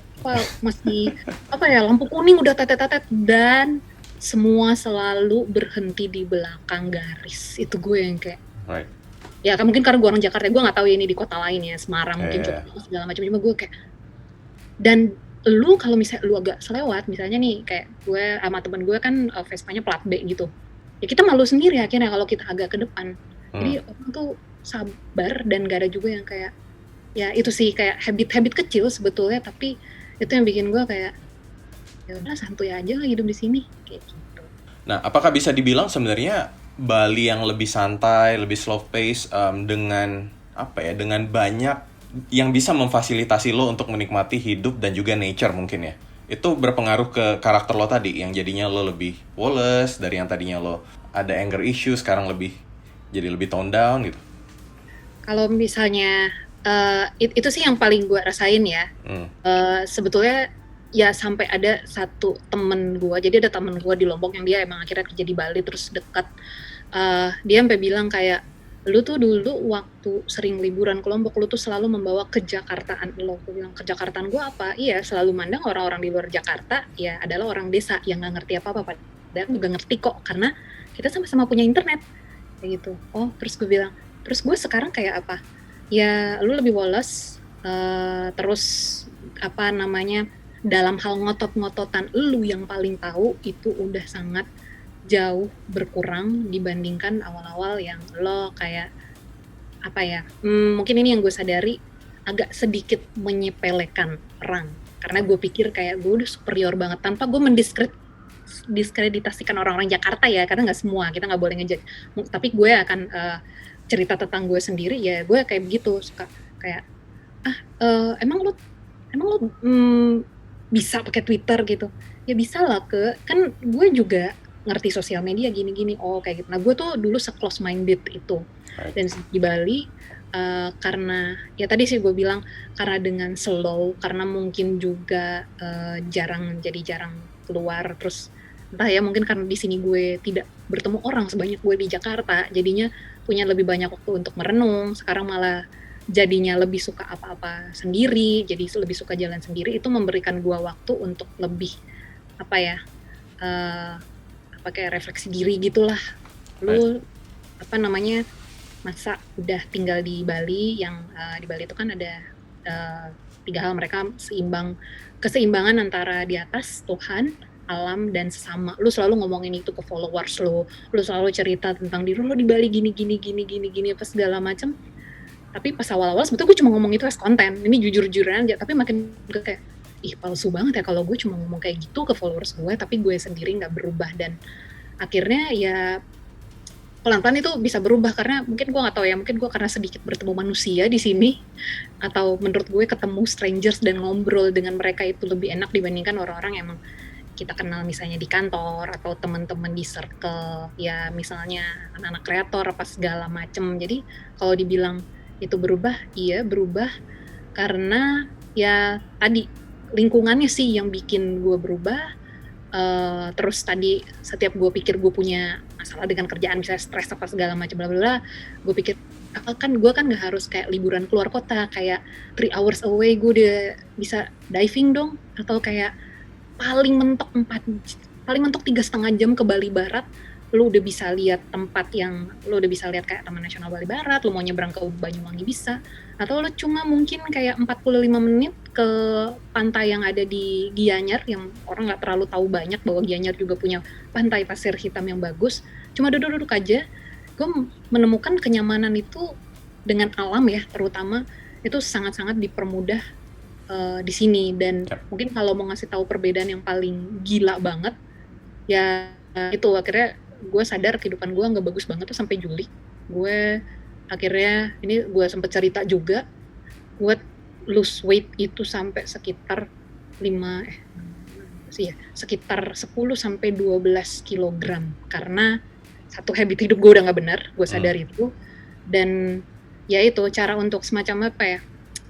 [SPEAKER 1] masih lampu kuning udah tatet, dan semua selalu berhenti di belakang garis. Itu gue yang kayak, ya kan mungkin karena gue orang Jakarta, gue nggak tahu ya ini di kota lain ya, Semarang mungkin Jogja segala macam, cuma gue kayak, dan lu kalau misalnya lu agak selewat, misalnya nih kayak gue sama temen gue kan Vespanya plat B gitu, ya kita malu sendiri akhirnya kalau kita agak ke depan. Jadi orang tuh sabar, dan gak ada juga yang kayak, ya itu sih kayak habit-habit kecil sebetulnya, tapi itu yang bikin gue kayak ya udah santuy aja lah hidup di sini kayak gitu.
[SPEAKER 2] Nah, apakah bisa dibilang sebenarnya Bali yang lebih santai, lebih slow pace, dengan apa ya, dengan banyak yang bisa memfasilitasi lo untuk menikmati hidup dan juga nature mungkin ya? Itu berpengaruh ke karakter lo tadi, yang jadinya lo lebih woles dari yang tadinya lo ada anger issue, sekarang jadi lebih tone down gitu.
[SPEAKER 1] Kalau misalnya itu sih yang paling gue rasain ya. Sebetulnya ya sampai ada satu temen gue, jadi ada temen gue di Lombok yang dia emang akhirnya kerja di Bali terus dekat. Dia sampai bilang kayak, lu tuh dulu waktu sering liburan ke Lombok, lu tuh selalu membawa kejakartaan lo. Gue bilang, kejakartaan gue apa? Iya, selalu mandang orang-orang di luar Jakarta ya adalah orang desa yang gak ngerti apa-apa, padahal juga ngerti kok, karena kita sama-sama punya internet kayak gitu. Oh, terus gue bilang, terus gue sekarang kayak apa? Ya lu lebih woles, terus apa namanya, dalam hal ngotot-ngototan lu yang paling tahu itu udah sangat jauh berkurang dibandingkan awal-awal yang lo kayak apa ya, mungkin ini yang gue sadari, agak sedikit menyepelekan orang, karena gue pikir kayak gue udah superior banget, tanpa gue diskreditasikan orang-orang Jakarta ya, karena nggak semua, kita nggak boleh ngejudge, tapi gue akan cerita tentang gue sendiri ya, gue kayak begitu, suka kayak emang lo bisa pakai Twitter gitu, ya bisa lah, kan gue juga ngerti sosial media gini-gini, oh kayak gitu. Nah gue tuh dulu se-close minded itu, dan di Bali karena ya tadi sih gue bilang, karena dengan slow, karena mungkin juga jarang keluar, terus entah ya mungkin karena di sini gue tidak bertemu orang sebanyak gue di Jakarta, jadinya punya lebih banyak waktu untuk merenung. Sekarang malah jadinya lebih suka apa-apa sendiri, jadi lebih suka jalan sendiri. Itu memberikan gue waktu untuk lebih apa ya, kayak refleksi diri gitulah. Lu apa namanya, masa udah tinggal di Bali, yang di Bali itu kan ada 3 hal, mereka keseimbangan antara di atas Tuhan, alam, dan sesama. Lu selalu ngomongin itu ke followers lu selalu cerita tentang diri lu di Bali gini apa segala macam. Tapi pas awal-awal sebetulnya gue cuma ngomong itu as konten, ini jujur-jujuran aja, tapi makin gue kayak, ih palsu banget ya kalau gue cuma ngomong kayak gitu ke followers gue, tapi gue sendiri nggak berubah. Dan akhirnya ya pelan-pelan itu bisa berubah, karena mungkin gue nggak tahu ya, mungkin gue karena sedikit bertemu manusia di sini, atau menurut gue ketemu strangers dan ngobrol dengan mereka itu lebih enak dibandingkan orang-orang yang emang kita kenal misalnya di kantor atau teman-teman di circle ya, misalnya anak-anak kreator apa segala macem. Jadi kalau dibilang itu berubah, iya berubah, karena ya tadi lingkungannya sih yang bikin gue berubah. Terus tadi setiap gue pikir gue punya masalah dengan kerjaan, misalnya stres apa segala macam bla bla bla, gue pikir kan gue kan nggak harus kayak liburan keluar kota, kayak 3 hours away gue udah bisa diving dong, atau kayak paling mentok 3,5 jam ke Bali Barat, lu udah bisa lihat tempat yang lu udah bisa lihat kayak Taman Nasional Bali Barat, lu mau nyebrang ke Banyuwangi bisa, atau lu cuma mungkin kayak 45 menit ke pantai yang ada di Gianyar, yang orang nggak terlalu tahu banyak bahwa Gianyar juga punya pantai pasir hitam yang bagus. Cuma duduk-duduk aja, gue menemukan kenyamanan itu dengan alam ya, terutama itu sangat-sangat dipermudah di sini. Dan mungkin kalau mau ngasih tahu perbedaan yang paling gila banget ya itu, akhirnya gue sadar kehidupan gue nggak bagus banget tuh sampai Juli. Gue akhirnya, ini gue sempet cerita juga, gue lose weight itu sampai sekitar 10 sampai 12 kilogram, karena satu habit hidup gue udah nggak benar, gue sadar itu. Dan ya itu cara untuk semacam apa ya,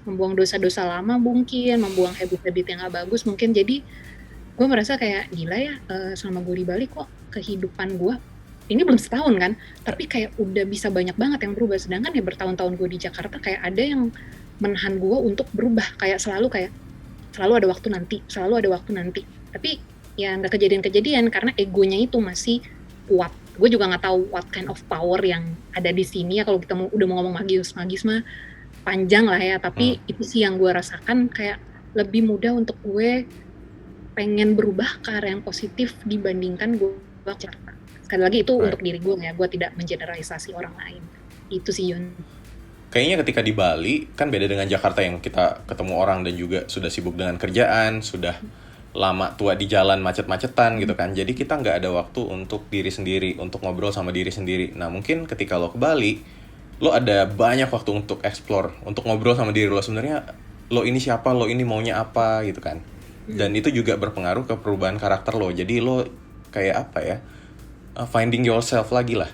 [SPEAKER 1] membuang dosa-dosa lama mungkin, membuang habit-habit yang gak bagus mungkin. Jadi gue merasa kayak gila ya, selama gue di Bali kok kehidupan gue, ini belum setahun kan, tapi kayak udah bisa banyak banget yang berubah. Sedangkan ya bertahun-tahun gue di Jakarta kayak ada yang menahan gue untuk berubah, kayak selalu ada waktu nanti, tapi ya gak kejadian-kejadian karena egonya itu masih kuat. gue juga nggak tahu what kind of power yang ada di sini ya. Kalau kita udah mau ngomong magis mah panjang lah ya, tapi itu sih yang gue rasakan, kayak lebih mudah untuk gue pengen berubah ke arah yang positif dibandingkan gue Jakarta. Sekali lagi itu untuk diri gue ya, gue tidak mengeneralisasi orang lain. Itu sih Yun.
[SPEAKER 2] Kayaknya ketika di Bali kan beda dengan Jakarta yang kita ketemu orang dan juga sudah sibuk dengan kerjaan, sudah lama tua di jalan macet-macetan gitu kan. Jadi kita nggak ada waktu untuk diri sendiri, untuk ngobrol sama diri sendiri. Nah mungkin ketika lo ke Bali, lo ada banyak waktu untuk explore, untuk ngobrol sama diri lo. Sebenarnya lo ini siapa, lo ini maunya apa gitu kan. Dan itu juga berpengaruh ke perubahan karakter lo. Jadi lo kayak apa ya, finding yourself lagi lah.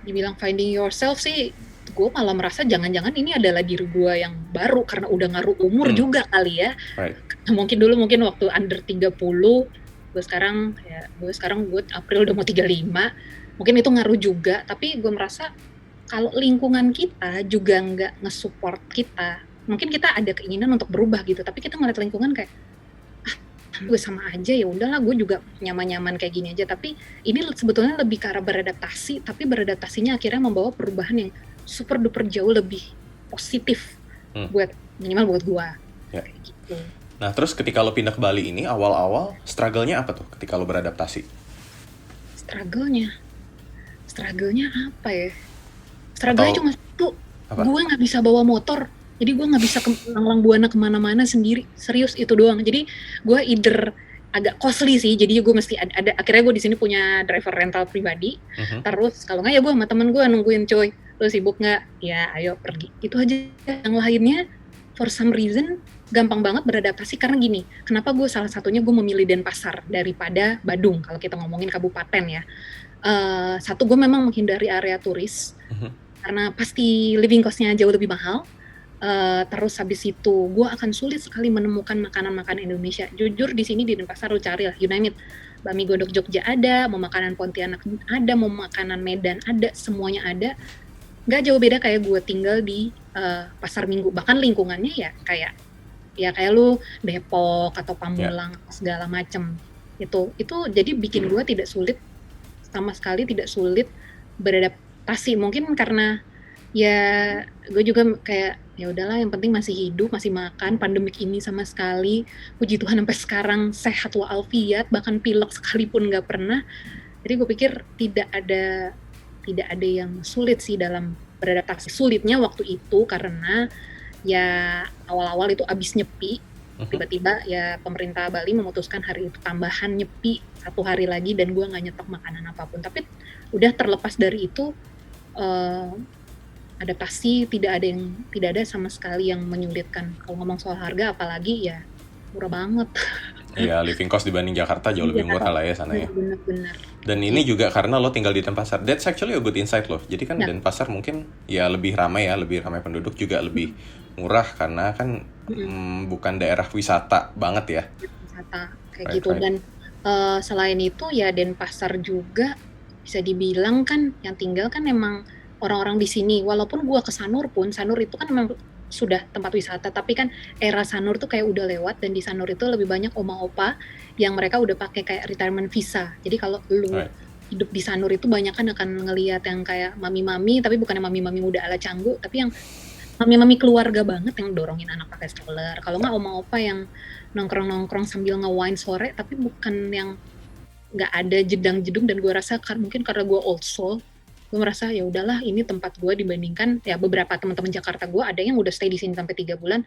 [SPEAKER 1] Dibilang finding yourself sih, gue malah merasa jangan-jangan ini adalah diri gue yang baru karena udah ngaruh umur juga kali ya. Mungkin waktu under 30, gue sekarang April udah mau 35, mungkin itu ngaruh juga. Tapi gue merasa kalau lingkungan kita juga nggak nge-support kita, mungkin kita ada keinginan untuk berubah gitu, tapi kita ngeliat lingkungan kayak gue sama aja, ya udahlah gue juga nyaman-nyaman kayak gini aja. Tapi ini sebetulnya lebih ke arah beradaptasi, tapi beradaptasinya akhirnya membawa perubahan yang super duper jauh lebih positif buat minimal buat gue. Kayak gitu.
[SPEAKER 2] Nah terus ketika lo pindah ke Bali ini, awal-awal struggle-nya apa tuh ketika lo beradaptasi?
[SPEAKER 1] Struggle-nya apa ya? Struggle-nya cuma satu, gue nggak bisa bawa motor. Jadi gue nggak bisa lang buana kemana-mana sendiri, serius itu doang. Jadi gue either agak costly sih, jadi gue mesti ada akhirnya gue di sini punya driver rental pribadi. Terus kalau nggak ya gue sama temen gue nungguin, coy, lo sibuk nggak? Ya ayo pergi. Itu aja. Yang lainnya for some reason gampang banget beradaptasi karena gini. Kenapa gue salah satunya gue memilih Denpasar daripada Badung kalau kita ngomongin kabupaten ya. Satu, gue memang menghindari area turis karena pasti living cost-nya jauh lebih mahal. Terus habis itu gue akan sulit sekali menemukan makanan-makanan Indonesia. Jujur di sini di Denpasar lu cari lah, you name it, bakmi godok Jogja ada, mau makanan Pontianak ada, mau makanan Medan ada, semuanya ada. Nggak jauh beda kayak gue tinggal di Pasar Minggu, bahkan lingkungannya ya kayak lu Depok atau Pamulang segala macem. Itu jadi bikin gue tidak sulit, sama sekali tidak sulit beradaptasi. Mungkin karena ya gue juga kayak ya udahlah, yang penting masih hidup, masih makan, pandemik ini sama sekali puji Tuhan sampai sekarang sehat walafiat, bahkan pilek sekalipun nggak pernah. Jadi gue pikir tidak ada yang sulit sih dalam beradaptasi. Sulitnya waktu itu karena ya awal-awal itu abis nyepi, tiba-tiba ya pemerintah Bali memutuskan hari itu tambahan nyepi 1 hari lagi dan gue nggak nyetok makanan apapun. Tapi udah terlepas dari itu, adaptasi tidak ada sama sekali yang menyulitkan. Kalau ngomong soal harga apalagi ya murah banget.
[SPEAKER 2] Iya, living cost dibanding Jakarta jauh lebih murah lah ya sana ya.
[SPEAKER 1] Benar.
[SPEAKER 2] Dan ini juga karena lo tinggal di Denpasar. That's actually a good insight loh. Jadi kan Denpasar mungkin ya lebih ramai penduduk, juga lebih murah karena kan bukan daerah wisata banget ya.
[SPEAKER 1] Wisata kayak gitu. Dan selain itu ya Denpasar juga bisa dibilang kan yang tinggal kan emang orang-orang di sini. Walaupun gua ke Sanur pun, Sanur itu kan memang sudah tempat wisata, tapi kan era Sanur tuh kayak udah lewat, dan di Sanur itu lebih banyak oma-opa yang mereka udah pakai kayak retirement visa. Jadi kalau lu hidup di Sanur itu banyak kan akan ngelihat yang kayak mami-mami, tapi bukan yang mami-mami muda ala Canggu, tapi yang mami-mami keluarga banget yang dorongin anak pakai stroller. Kalau nggak oma-opa yang nongkrong-nongkrong sambil nge-wine sore, tapi bukan yang nggak ada jedang-jedung. Dan gue rasa mungkin karena gue old soul, gue merasa ya udahlah, ini tempat gue dibandingkan ya beberapa teman-teman Jakarta gue ada yang udah stay di sini sampai 3 bulan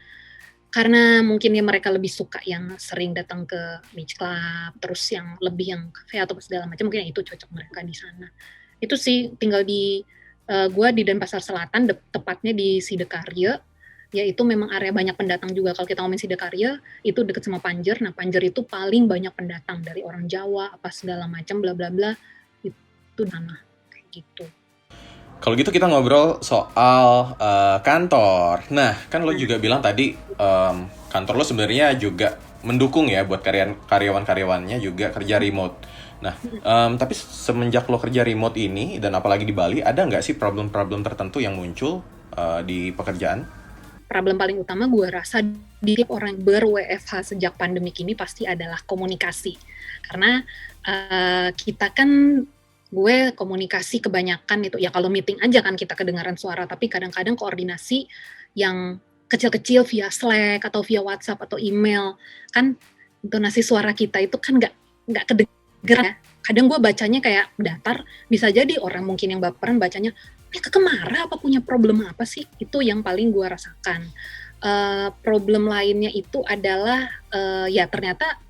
[SPEAKER 1] karena mungkin ya mereka lebih suka yang sering datang ke beach club, terus yang lebih yang cafe atau segala macam, mungkin itu cocok mereka di sana. Itu sih tinggal di gue di Denpasar Selatan, tepatnya di Sidekarya, yaitu memang area banyak pendatang juga. Kalau kita ngomongin Sidekarya itu deket sama Panjer. Nah Panjer itu paling banyak pendatang dari orang Jawa apa segala macam bla bla bla, itu nama gitu.
[SPEAKER 2] Kalau gitu kita ngobrol soal kantor. Nah, kan lo juga bilang tadi kantor lo sebenarnya juga mendukung ya buat karyawan-karyawannya juga kerja remote. Nah, tapi semenjak lo kerja remote ini dan apalagi di Bali, ada nggak sih problem-problem tertentu yang muncul di pekerjaan?
[SPEAKER 1] Problem paling utama gue rasa di tiap orang ber-WFH sejak pandemik ini pasti adalah komunikasi. Karena kita kan gue komunikasi kebanyakan itu ya kalau meeting aja kan kita kedengaran suara, tapi kadang-kadang koordinasi yang kecil-kecil via Slack atau via WhatsApp atau email kan intonasi suara kita itu kan nggak kedengeran ya. Kadang gue bacanya kayak datar, bisa jadi orang mungkin yang baperan bacanya ini Kakak marah apa punya problem apa sih, itu yang paling gue rasakan. Problem lainnya itu adalah ya ternyata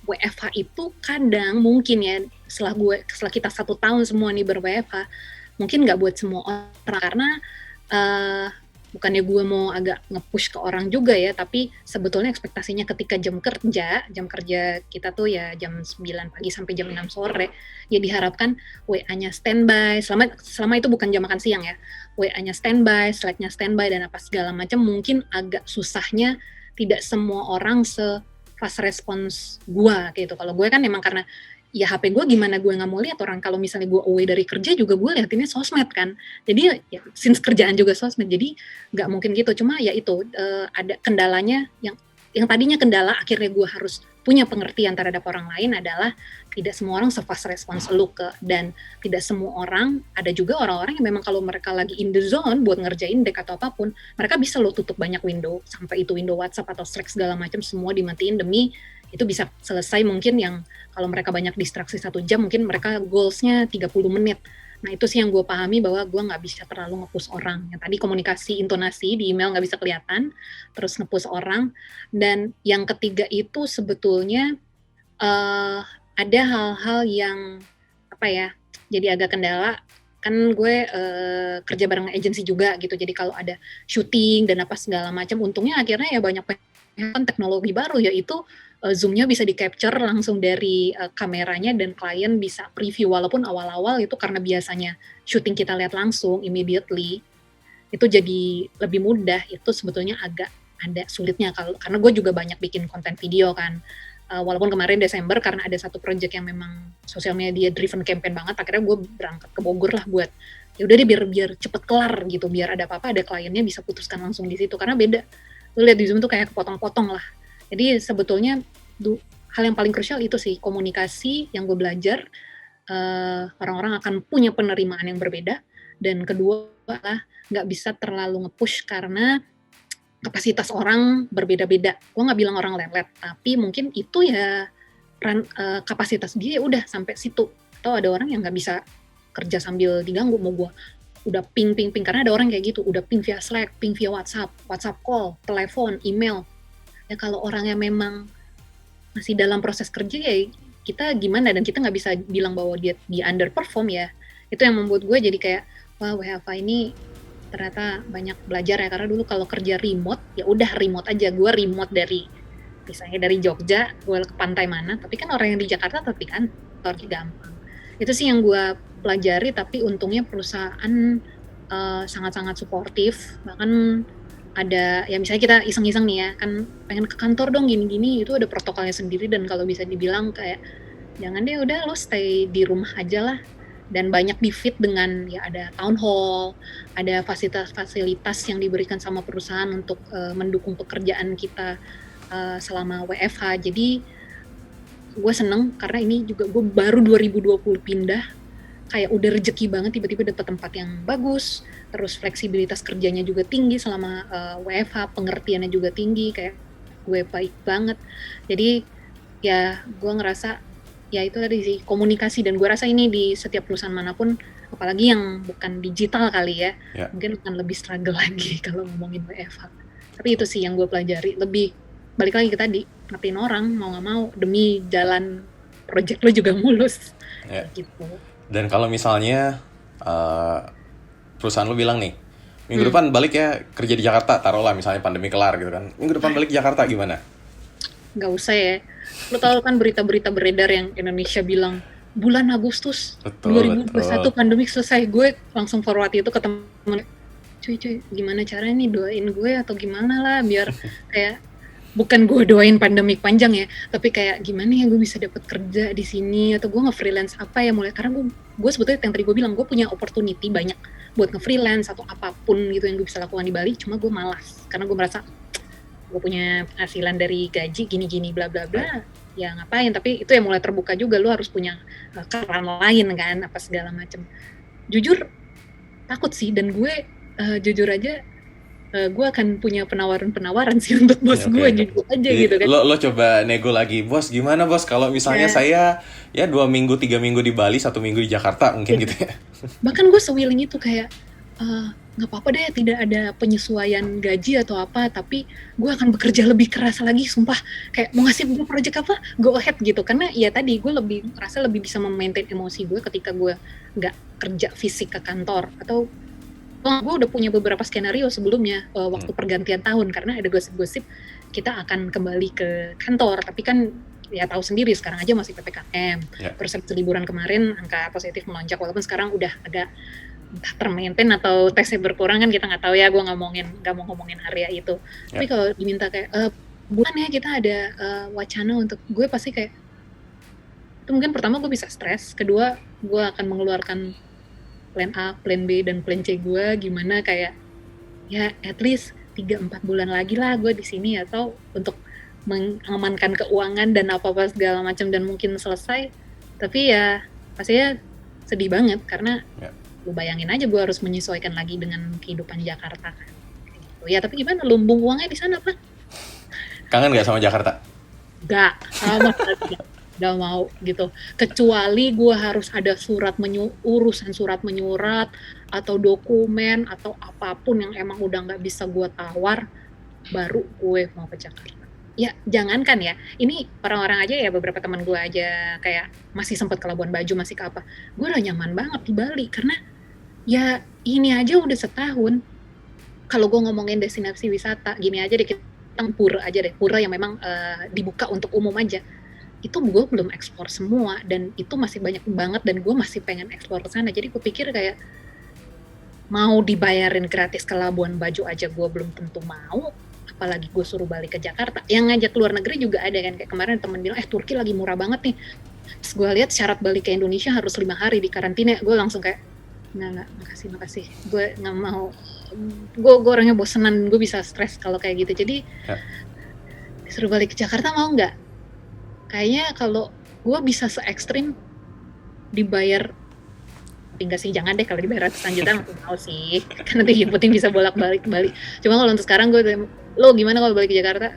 [SPEAKER 1] WFH itu kadang mungkin ya setelah kita 1 tahun semua nih ber-WFH mungkin nggak buat semua orang karena bukannya gue mau agak nge-push ke orang juga ya, tapi sebetulnya ekspektasinya ketika jam kerja kita tuh ya jam 9 pagi sampai jam 6 sore, ya diharapkan WA-nya standby, selama itu bukan jam makan siang ya, WA-nya standby, Slack-nya standby, dan apa segala macam. Mungkin agak susahnya tidak semua orang fast response gue gitu. Kalau gue kan emang karena ya HP gue gimana gue nggak mau lihat orang, kalau misalnya gue away dari kerja juga gue liatinnya sosmed kan, jadi ya since kerjaan juga sosmed, jadi nggak mungkin gitu. Cuma ya itu ada kendalanya yang tadinya kendala akhirnya gue harus punya pengertian terhadap orang lain adalah tidak semua orang se-fast response lu dan tidak semua orang, ada juga orang-orang yang memang kalau mereka lagi in the zone buat ngerjain deck atau apapun, mereka bisa lo tutup banyak window, sampai itu window WhatsApp atau Slack segala macam semua dimatiin demi itu bisa selesai. Mungkin yang kalau mereka banyak distraksi 1 jam, mungkin mereka goals-nya 30 menit. Nah itu sih yang gue pahami, bahwa gue nggak bisa terlalu nge-push orang. Yang tadi komunikasi, intonasi di email nggak bisa kelihatan, terus nge-push orang. Dan yang ketiga itu sebetulnya ada hal-hal yang apa ya, jadi agak kendala. Kan gue kerja bareng agensi juga gitu, jadi kalau ada syuting dan apa segala macam, untungnya akhirnya ya banyak kan teknologi baru, yaitu Zoom-nya bisa di-capture langsung dari kameranya dan klien bisa preview, walaupun awal-awal itu karena biasanya syuting kita lihat langsung immediately, itu jadi lebih mudah. Itu sebetulnya agak ada sulitnya karena gue juga banyak bikin konten video kan. Walaupun kemarin Desember karena ada satu project yang memang social media driven campaign banget, akhirnya gue berangkat ke Bogor lah buat ya udah deh biar cepet kelar gitu, biar ada apa-apa ada kliennya bisa putuskan langsung di situ, karena beda lu lihat di Zoom tuh kayak kepotong-potong lah. Jadi sebetulnya hal yang paling krusial itu sih komunikasi yang gue belajar. Orang-orang akan punya penerimaan yang berbeda, dan kedua adalah nggak bisa terlalu nge-push karena kapasitas orang berbeda-beda. Gue nggak bilang orang lelet, tapi mungkin itu ya kapasitas dia udah sampai situ. Atau ada orang yang nggak bisa kerja sambil diganggu, mau gue udah ping, karena ada orang kayak gitu, udah ping via Slack, ping via WhatsApp call, telepon, email. Ya kalau orangnya memang masih dalam proses kerja ya kita gimana, dan kita nggak bisa bilang bahwa dia underperform ya. Itu yang membuat gue jadi kayak wah, WFH ini ternyata banyak belajar ya, karena dulu kalau kerja remote ya udah remote aja, gue remote dari misalnya dari Jogja gue ke pantai mana, tapi kan orang yang di Jakarta tapi kan kantornya gampang. Itu sih yang gue pelajari, tapi untungnya perusahaan sangat-sangat suportif. Bahkan ada ya misalnya kita iseng-iseng nih ya kan, pengen ke kantor dong gini-gini, itu ada protokolnya sendiri, dan kalau bisa dibilang kayak jangan deh, udah lo stay di rumah aja lah. Dan banyak di fit dengan ya ada town hall, ada fasilitas-fasilitas yang diberikan sama perusahaan untuk mendukung pekerjaan kita selama WFH. Jadi gue seneng karena ini juga gue baru 2020 pindah, kayak udah rezeki banget tiba-tiba dapet tempat yang bagus, terus fleksibilitas kerjanya juga tinggi selama WFH, pengertiannya juga tinggi, kayak gue baik banget. Jadi ya gue ngerasa ya itu tadi sih komunikasi, dan gue rasa ini di setiap perusahaan manapun, apalagi yang bukan digital kali ya, mungkin akan lebih struggle lagi kalau ngomongin WFH. Tapi itu sih yang gue pelajari, lebih balik lagi ke tadi, ngertiin orang mau nggak mau demi jalan project lo juga mulus gitu.
[SPEAKER 2] Dan kalau misalnya perusahaan lo bilang nih minggu depan balik ya kerja di Jakarta, taruhlah misalnya pandemi kelar gitu kan, minggu depan balik Jakarta, gimana?
[SPEAKER 1] Nggak usah ya. Lo tau kan berita-berita beredar yang Indonesia bilang bulan Agustus 2021 pandemi selesai. Gue langsung forward itu ke temen, cuy gimana caranya nih, doain gue atau gimana lah, biar kayak bukan gue doain pandemik panjang ya, tapi kayak gimana ya gue bisa dapat kerja di sini, atau gue nge-freelance apa ya mulai, karena gue sebetulnya yang tadi gue bilang gue punya opportunity banyak buat nge-freelance atau apapun gitu yang gue bisa lakukan di Bali, cuma gue malas karena gue merasa gue punya penghasilan dari gaji gini-gini bla bla bla, ya ngapain, tapi itu yang mulai terbuka juga, lu harus punya keran lain kan, apa segala macam. Jujur takut sih, dan gue jujur aja gue akan punya penawaran sih untuk bos
[SPEAKER 2] Oke,
[SPEAKER 1] gue,
[SPEAKER 2] oke.
[SPEAKER 1] jujur aja
[SPEAKER 2] Jadi
[SPEAKER 1] gitu kan.
[SPEAKER 2] lo coba nego lagi, bos gimana bos kalau misalnya
[SPEAKER 1] Ya,
[SPEAKER 2] saya ya 2 minggu 3 minggu di Bali, 1 minggu di Jakarta mungkin
[SPEAKER 1] ya.
[SPEAKER 2] gitu ya.
[SPEAKER 1] Bahkan gue se-willing itu kayak nggak apa-apa deh tidak ada penyesuaian gaji atau apa, tapi gue akan bekerja lebih keras lagi, sumpah. Kayak mau ngasih gue project apa, go ahead gitu. Karena ya tadi gue lebih merasa lebih bisa memaintain emosi gue ketika gue nggak kerja fisik ke kantor. Atau gue udah punya beberapa skenario sebelumnya waktu pergantian tahun, karena ada gosip-gosip kita akan kembali ke kantor, tapi kan ya tahu sendiri sekarang aja masih PPKM.
[SPEAKER 2] Ya.
[SPEAKER 1] Terus habis liburan kemarin angka positif melonjak, walaupun sekarang udah agak entah termaintain atau tesnya berkurang kan kita nggak tahu ya, gue nggak mau ngomongin area itu. Tapi kalau diminta kayak bulan ya kita ada wacana untuk, gue pasti kayak itu mungkin pertama gue bisa stres, kedua gue akan mengeluarkan plan A, plan B, dan plan C gue gimana, kayak ya at least 3-4 bulan lagi lah gue di sini, atau untuk mengamankan keuangan dan apa-apa segala macam, dan mungkin selesai. Tapi ya pastinya sedih banget karena lu bayangin aja gue harus menyesuaikan lagi dengan kehidupan Jakarta kan. Gitu. Ya tapi gimana, lumbung uangnya di sana Pak?
[SPEAKER 2] Kangen nggak sama Jakarta?
[SPEAKER 1] Gak, sama sekali gak mau gitu. Kecuali gue harus ada urusan surat menyurat atau dokumen atau apapun yang emang udah nggak bisa gue tawar, baru gue mau ke Jakarta. Ya jangankan ya, ini orang-orang aja ya, beberapa teman gue aja kayak masih sempat ke Labuan Bajo, masih ke apa, gue udah nyaman banget di Bali karena ya ini aja udah setahun. Kalau gue ngomongin destinasi wisata, gini aja deh, kita pura aja deh, pura yang memang dibuka untuk umum aja, itu gue belum eksplor semua, dan itu masih banyak banget, dan gue masih pengen eksplor ke sana. Jadi gue pikir kayak mau dibayarin gratis ke Labuan Bajo aja gue belum tentu mau, apalagi gue suruh balik ke Jakarta. Yang ngajak luar negeri juga ada kan, kayak kemarin temen bilang Turki lagi murah banget nih. Terus gue lihat syarat balik ke Indonesia harus 5 hari di karantina, gue langsung kayak nggak, makasih, gue nggak mau. Gue orangnya bosenan, gue bisa stres kalau kayak gitu. Jadi disuruh balik ke Jakarta mau nggak? Kayaknya kalau gue bisa se-ekstrim dibayar, enggak sih, jangan deh, kalau dibayar ratusan juta aku mau sih, kan nanti yang penting bisa bolak-balik Bali. Cuma kalau untuk sekarang gue, lo gimana kalau balik ke Jakarta?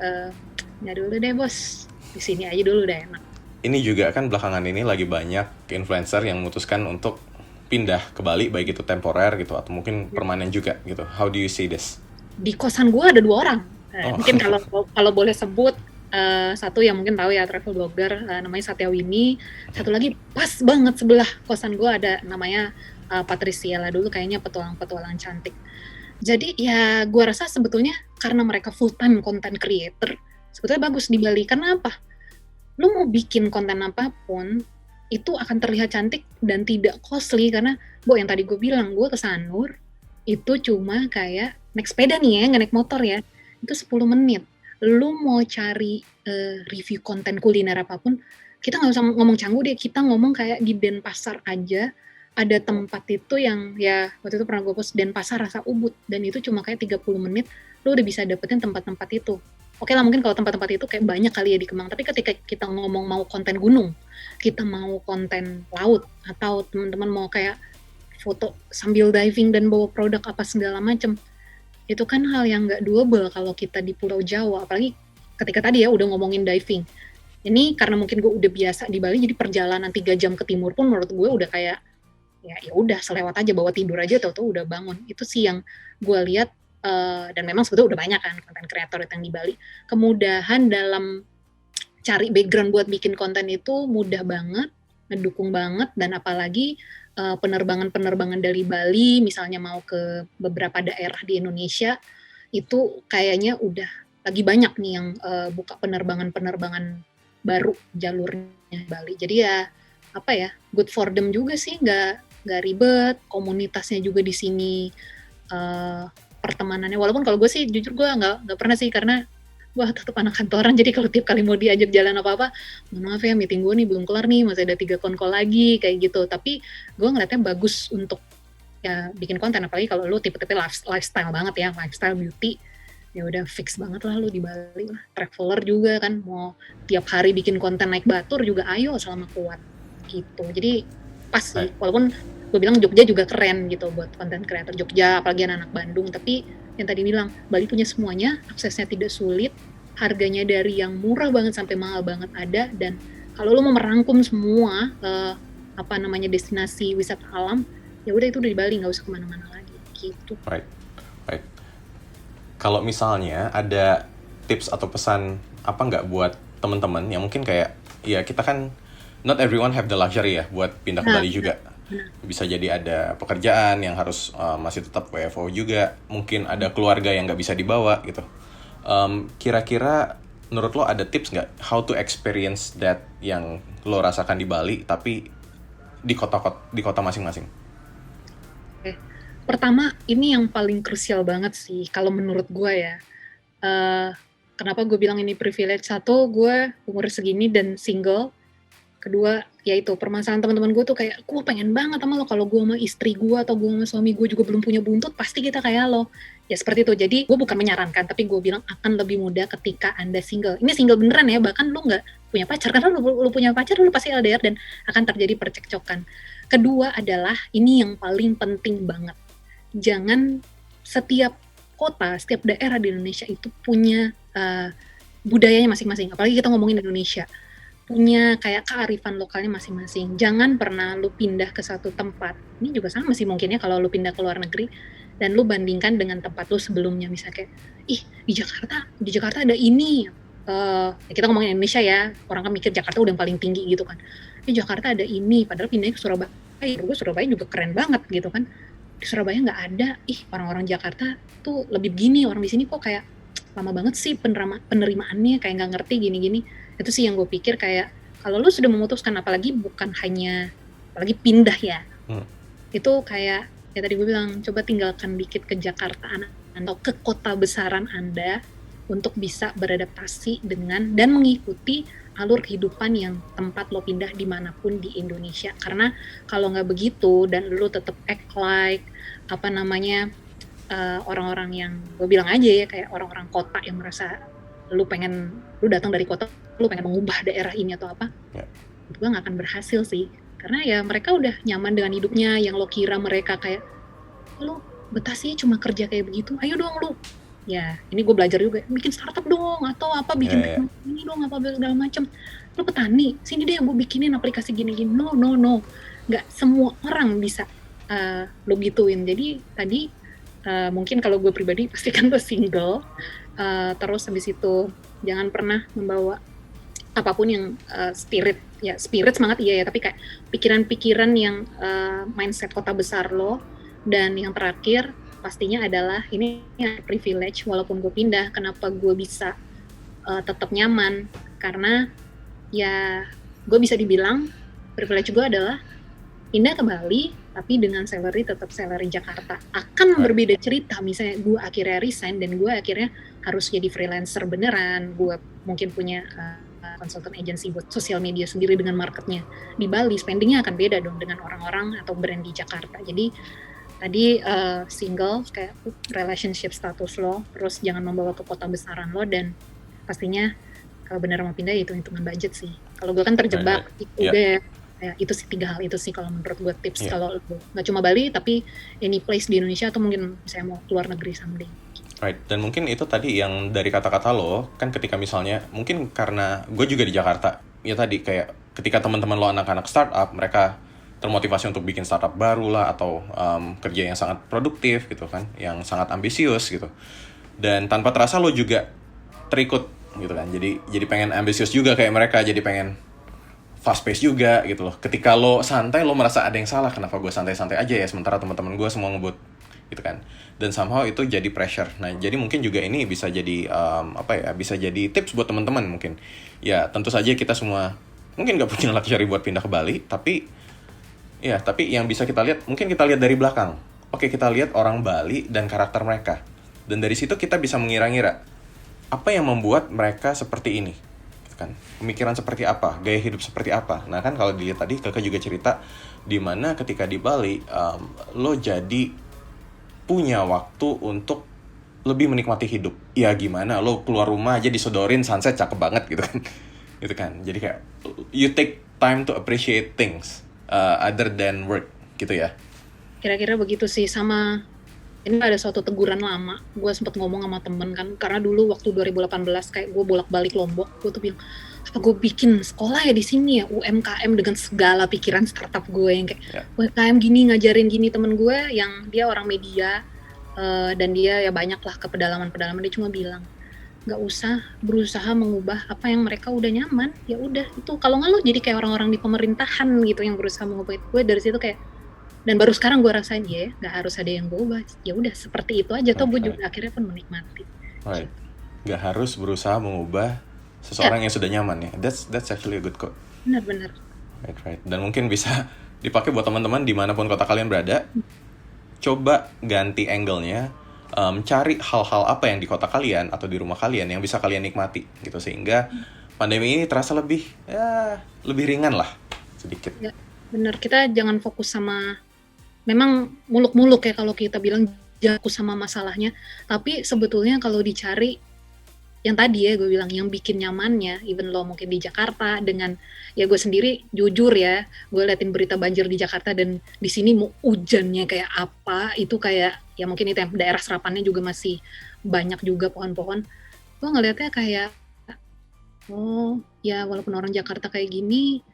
[SPEAKER 1] Nggak dulu deh bos, di sini aja dulu udah enak.
[SPEAKER 2] Ini juga kan belakangan ini lagi banyak influencer yang memutuskan untuk pindah ke Bali, baik itu temporer gitu atau mungkin permanen juga gitu. How do you see this?
[SPEAKER 1] Di kosan gue ada 2 orang. Mungkin kalau boleh sebut, satu yang mungkin tahu ya, travel blogger, namanya Satya Wini. Satu lagi pas banget sebelah kosan gue ada namanya Patricia lah, dulu kayaknya petualang cantik. Jadi ya gue rasa sebetulnya karena mereka full time content creator, sebetulnya bagus di Bali. Karena apa? Lu mau bikin konten apapun itu akan terlihat cantik dan tidak costly, karena yang tadi gue bilang, gue ke Sanur itu cuma kayak naik sepeda nih ya, nggak naik motor ya, itu 10 menit. Lu mau cari review konten kuliner apapun, kita nggak usah ngomong Canggu deh, kita ngomong kayak di Denpasar aja, ada tempat itu yang ya waktu itu pernah gue post, Denpasar Rasa Ubud, dan itu cuma kayak 30 menit, lu udah bisa dapetin tempat-tempat itu. Oke lah, mungkin kalau tempat-tempat itu kayak banyak kali ya di Kemang, tapi ketika kita ngomong mau konten gunung, kita mau konten laut, atau teman-teman mau kayak foto sambil diving dan bawa produk apa segala macam, itu kan hal yang nggak doable kalau kita di Pulau Jawa. Apalagi ketika tadi ya udah ngomongin diving, ini karena mungkin gue udah biasa di Bali, jadi perjalanan 3 jam ke timur pun menurut gue udah kayak ya udah selewat aja, bawa tidur aja tahu-tahu udah bangun. Itu sih yang gue lihat, dan memang sebetulnya udah banyak kan konten kreator yang di Bali, kemudahan dalam cari background buat bikin konten itu mudah banget, ngedukung banget. Dan apalagi penerbangan dari Bali misalnya mau ke beberapa daerah di Indonesia, itu kayaknya udah lagi banyak nih yang buka penerbangan baru jalurnya Bali. Jadi ya apa ya, good for them juga sih, nggak ribet, komunitasnya juga di sini, pertemanannya. Walaupun kalau gue sih jujur gue nggak pernah sih, karena gue tetap anak kantoran, jadi kalau tiap kali mau diajak jalan apa-apa, maaf ya meeting gue nih belum kelar nih, masih ada 3 call lagi, kayak gitu. Tapi gue ngeliatnya bagus untuk ya bikin konten, apalagi kalau lu tipe-tipe lifestyle banget ya, lifestyle beauty, ya udah fix banget lah lu di Bali lah. Traveler juga kan, mau tiap hari bikin konten naik Batur juga ayo selama kuat gitu. Jadi pas sih,
[SPEAKER 2] Right.
[SPEAKER 1] walaupun gue bilang Jogja juga keren gitu buat konten kreator Jogja, apalagi anak-anak Bandung. Tapi yang tadi bilang Bali punya semuanya, aksesnya tidak sulit, harganya dari yang murah banget sampai mahal banget ada. Dan kalau lu mau merangkum semua destinasi wisata alam, ya udah itu udah di Bali, nggak usah kemana-mana lagi gitu.
[SPEAKER 2] Right. Right. Kalau misalnya ada tips atau pesan apa nggak buat teman-teman yang mungkin kayak, ya kita kan not everyone have the luxury ya buat pindah ke
[SPEAKER 1] Nah,
[SPEAKER 2] Bali juga. Bisa jadi ada pekerjaan yang harus masih tetap WFO juga, mungkin ada keluarga yang nggak bisa dibawa gitu. Kira-kira menurut lo ada tips nggak how to experience that yang lo rasakan di Bali tapi di kota masing-masing?
[SPEAKER 1] Oke. Pertama, ini yang paling krusial banget sih kalau menurut gue ya. Kenapa gue bilang ini privilege? Satu, gue umur segini dan single. Kedua, yaitu permasalahan teman-teman gue tuh kayak, gue pengen banget sama lo. Kalau gue sama istri gue atau gue sama suami gue juga belum punya buntut, pasti kita kayak lo. Ya seperti itu. Jadi gue bukan menyarankan, tapi gue bilang akan lebih mudah ketika Anda single. Ini single beneran ya, bahkan lo nggak punya pacar. Karena lo punya pacar, lo pasti LDR dan akan terjadi percekcokan. Kedua adalah, ini yang paling penting banget. Jangan setiap kota, setiap daerah di Indonesia itu punya budayanya masing-masing. Apalagi kita ngomongin Indonesia, punya kayak kearifan lokalnya masing-masing. Jangan pernah lu pindah ke satu tempat. Ini juga sama sih mungkinnya kalau lu pindah ke luar negeri dan lu bandingkan dengan tempat lu sebelumnya. Misalnya kayak, di Jakarta ada ini. Ya kita ngomongin Indonesia ya, orang kan mikir Jakarta udah yang paling tinggi gitu kan. Di Jakarta ada ini, padahal pindahnya ke Surabaya. Gue Surabaya juga keren banget gitu kan. Di Surabaya nggak ada, orang-orang Jakarta tuh lebih begini, orang di sini kok kayak lama banget sih penerimaannya, kayak nggak ngerti gini-gini. Itu sih yang gue pikir kayak, kalau lu sudah memutuskan, apalagi pindah ya, itu kayak, ya tadi gue bilang, coba tinggalkan dikit ke Jakarta atau ke kota besaran Anda, untuk bisa beradaptasi dengan, dan mengikuti alur kehidupan yang tempat lo pindah dimanapun di Indonesia. Karena kalau nggak begitu, dan lu tetap act like, orang-orang yang, gue bilang aja ya, kayak orang-orang kota yang merasa lu datang dari kota, lu pengen mengubah daerah ini atau apa, itu nggak akan berhasil sih. Karena ya mereka udah nyaman dengan hidupnya, yang lo kira mereka kayak, lu betah sih cuma kerja kayak begitu, ayo dong lu. Ya, ini gue belajar juga, bikin startup dong, atau apa, bikin teknologi ini dong, apa segala macam. Lu petani, sini deh gue bikinin aplikasi gini-gini. No. Nggak semua orang bisa lo gituin. Jadi tadi, mungkin kalau gue pribadi, pastikan lo single. Terus habis itu jangan pernah membawa apapun yang spirit semangat iya ya, tapi kayak pikiran-pikiran yang mindset kota besar lo. Dan yang terakhir pastinya adalah, ini privilege, walaupun gue pindah, kenapa gue bisa tetap nyaman, karena ya gue bisa dibilang privilege gue adalah pindah ke Bali tapi dengan salary tetap salary Jakarta. Akan berbeda cerita misalnya gue akhirnya resign dan gue akhirnya harus jadi freelancer beneran, gue mungkin punya consultant agency buat sosial media sendiri dengan marketnya di Bali, spendingnya akan beda dong dengan orang-orang atau brand di Jakarta. Jadi tadi single, kayak relationship status lo, terus jangan membawa ke kota besaran lo, dan pastinya kalau benar mau pindah itu hitungan budget sih. Kalau gue kan terjebak, itu sih 3 hal itu sih kalau menurut gue tips. Kalau nggak cuma Bali tapi any place di Indonesia, atau mungkin saya mau keluar negeri someday.
[SPEAKER 2] Right, dan mungkin itu tadi yang dari kata-kata lo, kan ketika misalnya, mungkin karena gue juga di Jakarta, ya tadi kayak ketika teman-teman lo anak-anak startup, mereka termotivasi untuk bikin startup baru lah, atau kerja yang sangat produktif gitu kan, yang sangat ambisius gitu. Dan tanpa terasa lo juga terikut gitu kan, jadi pengen ambisius juga kayak mereka, jadi pengen fast pace juga gitu loh. Ketika lo santai, lo merasa ada yang salah, kenapa gue santai-santai aja ya, sementara teman-teman gue semua ngebut gitu kan. Dan somehow itu jadi pressure. Nah, jadi mungkin juga ini bisa jadi bisa jadi tips buat teman-teman mungkin. Ya, tentu saja kita semua mungkin nggak punya luxury buat pindah ke Bali, tapi yang bisa kita lihat, mungkin kita lihat dari belakang. Oke, kita lihat orang Bali dan karakter mereka. Dan dari situ kita bisa mengira-ngira apa yang membuat mereka seperti ini. Kan, pemikiran seperti apa, gaya hidup seperti apa. Nah kan kalau dilihat tadi, Kakak juga cerita di mana ketika di Bali lo jadi punya waktu untuk lebih menikmati hidup. Ya gimana, lo keluar rumah aja disodorin sunset cakep banget gitu kan. Gitu kan. Jadi kayak you take time to appreciate things other than work gitu ya.
[SPEAKER 1] Kira-kira begitu sih. Sama ini ada suatu teguran lama, gue sempet ngomong sama temen kan, karena dulu waktu 2018 kayak gue bolak-balik Lombok, gue tuh bilang, apa gue bikin sekolah ya di sini ya, UMKM dengan segala pikiran startup gue yang kayak UMKM gini, ngajarin gini. Temen gue yang dia orang media, dan dia ya banyak lah ke pedalaman-pedalaman, dia cuma bilang, nggak usah berusaha mengubah apa yang mereka udah nyaman, ya udah itu. Kalau nggak lo jadi kayak orang-orang di pemerintahan gitu yang berusaha mengubah itu. Gue dari situ kayak, dan baru sekarang gue rasain ya nggak harus ada yang gue ubah, ya udah seperti itu aja. Toh gue juga akhirnya pun menikmati.
[SPEAKER 2] Nggak harus berusaha mengubah seseorang yang sudah nyaman ya. That's actually a good quote.
[SPEAKER 1] Benar.
[SPEAKER 2] Right. Dan mungkin bisa dipakai buat teman-teman dimanapun kota kalian berada. Coba ganti angle-nya, cari hal-hal apa yang di kota kalian atau di rumah kalian yang bisa kalian nikmati gitu, sehingga pandemi ini terasa lebih ringan lah sedikit.
[SPEAKER 1] Ya, benar. Kita jangan fokus sama, memang muluk-muluk ya kalau kita bilang jangan fokus sama masalahnya, tapi sebetulnya kalau dicari yang tadi ya gue bilang, yang bikin nyamannya, even lo mungkin di Jakarta dengan, ya gue sendiri jujur ya, gue liatin berita banjir di Jakarta dan di sini mau hujannya kayak apa, itu kayak, ya mungkin itu yang daerah serapannya juga masih banyak juga pohon-pohon, gue ngeliatnya kayak, oh ya walaupun orang Jakarta kayak gini,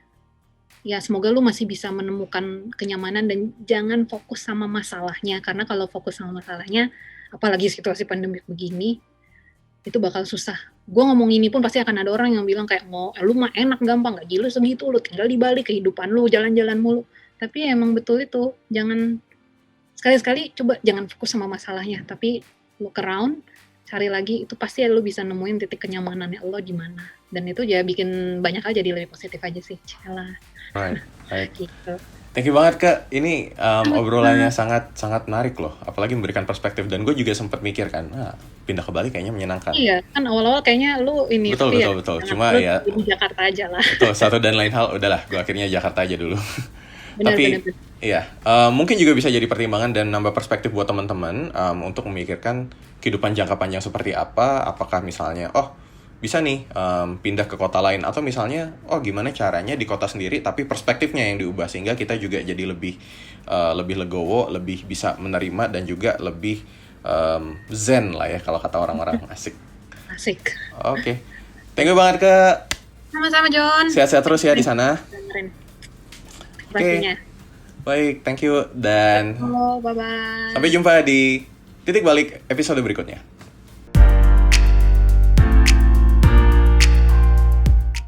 [SPEAKER 1] ya semoga lu masih bisa menemukan kenyamanan dan jangan fokus sama masalahnya, karena kalau fokus sama masalahnya, apalagi situasi pandemik begini, itu bakal susah. Gue ngomong ini pun pasti akan ada orang yang bilang kayak, lu mah enak gampang, gaji lu segitu, lu tinggal di Bali, kehidupan lu jalan-jalan mulu. Tapi emang betul itu, jangan, sekali-sekali coba jangan fokus sama masalahnya, tapi look around, cari lagi, itu pasti lu bisa nemuin titik kenyamanannya lo di mana. Dan itu ya bikin banyak hal jadi lebih positif aja sih. Cialah.
[SPEAKER 2] Right.
[SPEAKER 1] Gitu.
[SPEAKER 2] Thank you banget Kak, ini obrolannya sangat menarik loh, apalagi memberikan perspektif. Dan gue juga sempat mikir kan, pindah ke Bali kayaknya menyenangkan.
[SPEAKER 1] Iya, kan awal-awal kayaknya lu ini.
[SPEAKER 2] Betul. Cuma ya,
[SPEAKER 1] di Jakarta aja lah.
[SPEAKER 2] Betul, satu dan lain hal, udahlah, gue akhirnya Jakarta aja dulu.
[SPEAKER 1] Benar.
[SPEAKER 2] Iya, mungkin juga bisa jadi pertimbangan dan nambah perspektif buat teman-teman untuk memikirkan kehidupan jangka panjang seperti apa. Apakah misalnya, bisa nih pindah ke kota lain, atau misalnya gimana caranya di kota sendiri tapi perspektifnya yang diubah sehingga kita juga jadi lebih legowo, lebih bisa menerima dan juga lebih zen lah ya kalau kata orang-orang. Asik. Oke. Thank you banget Kak.
[SPEAKER 1] Sama-sama John.
[SPEAKER 2] Sehat-sehat terus ya di sana.
[SPEAKER 1] Oke.
[SPEAKER 2] Baik, thank you dan
[SPEAKER 1] bye bye.
[SPEAKER 2] Sampai jumpa di Titik Balik episode berikutnya.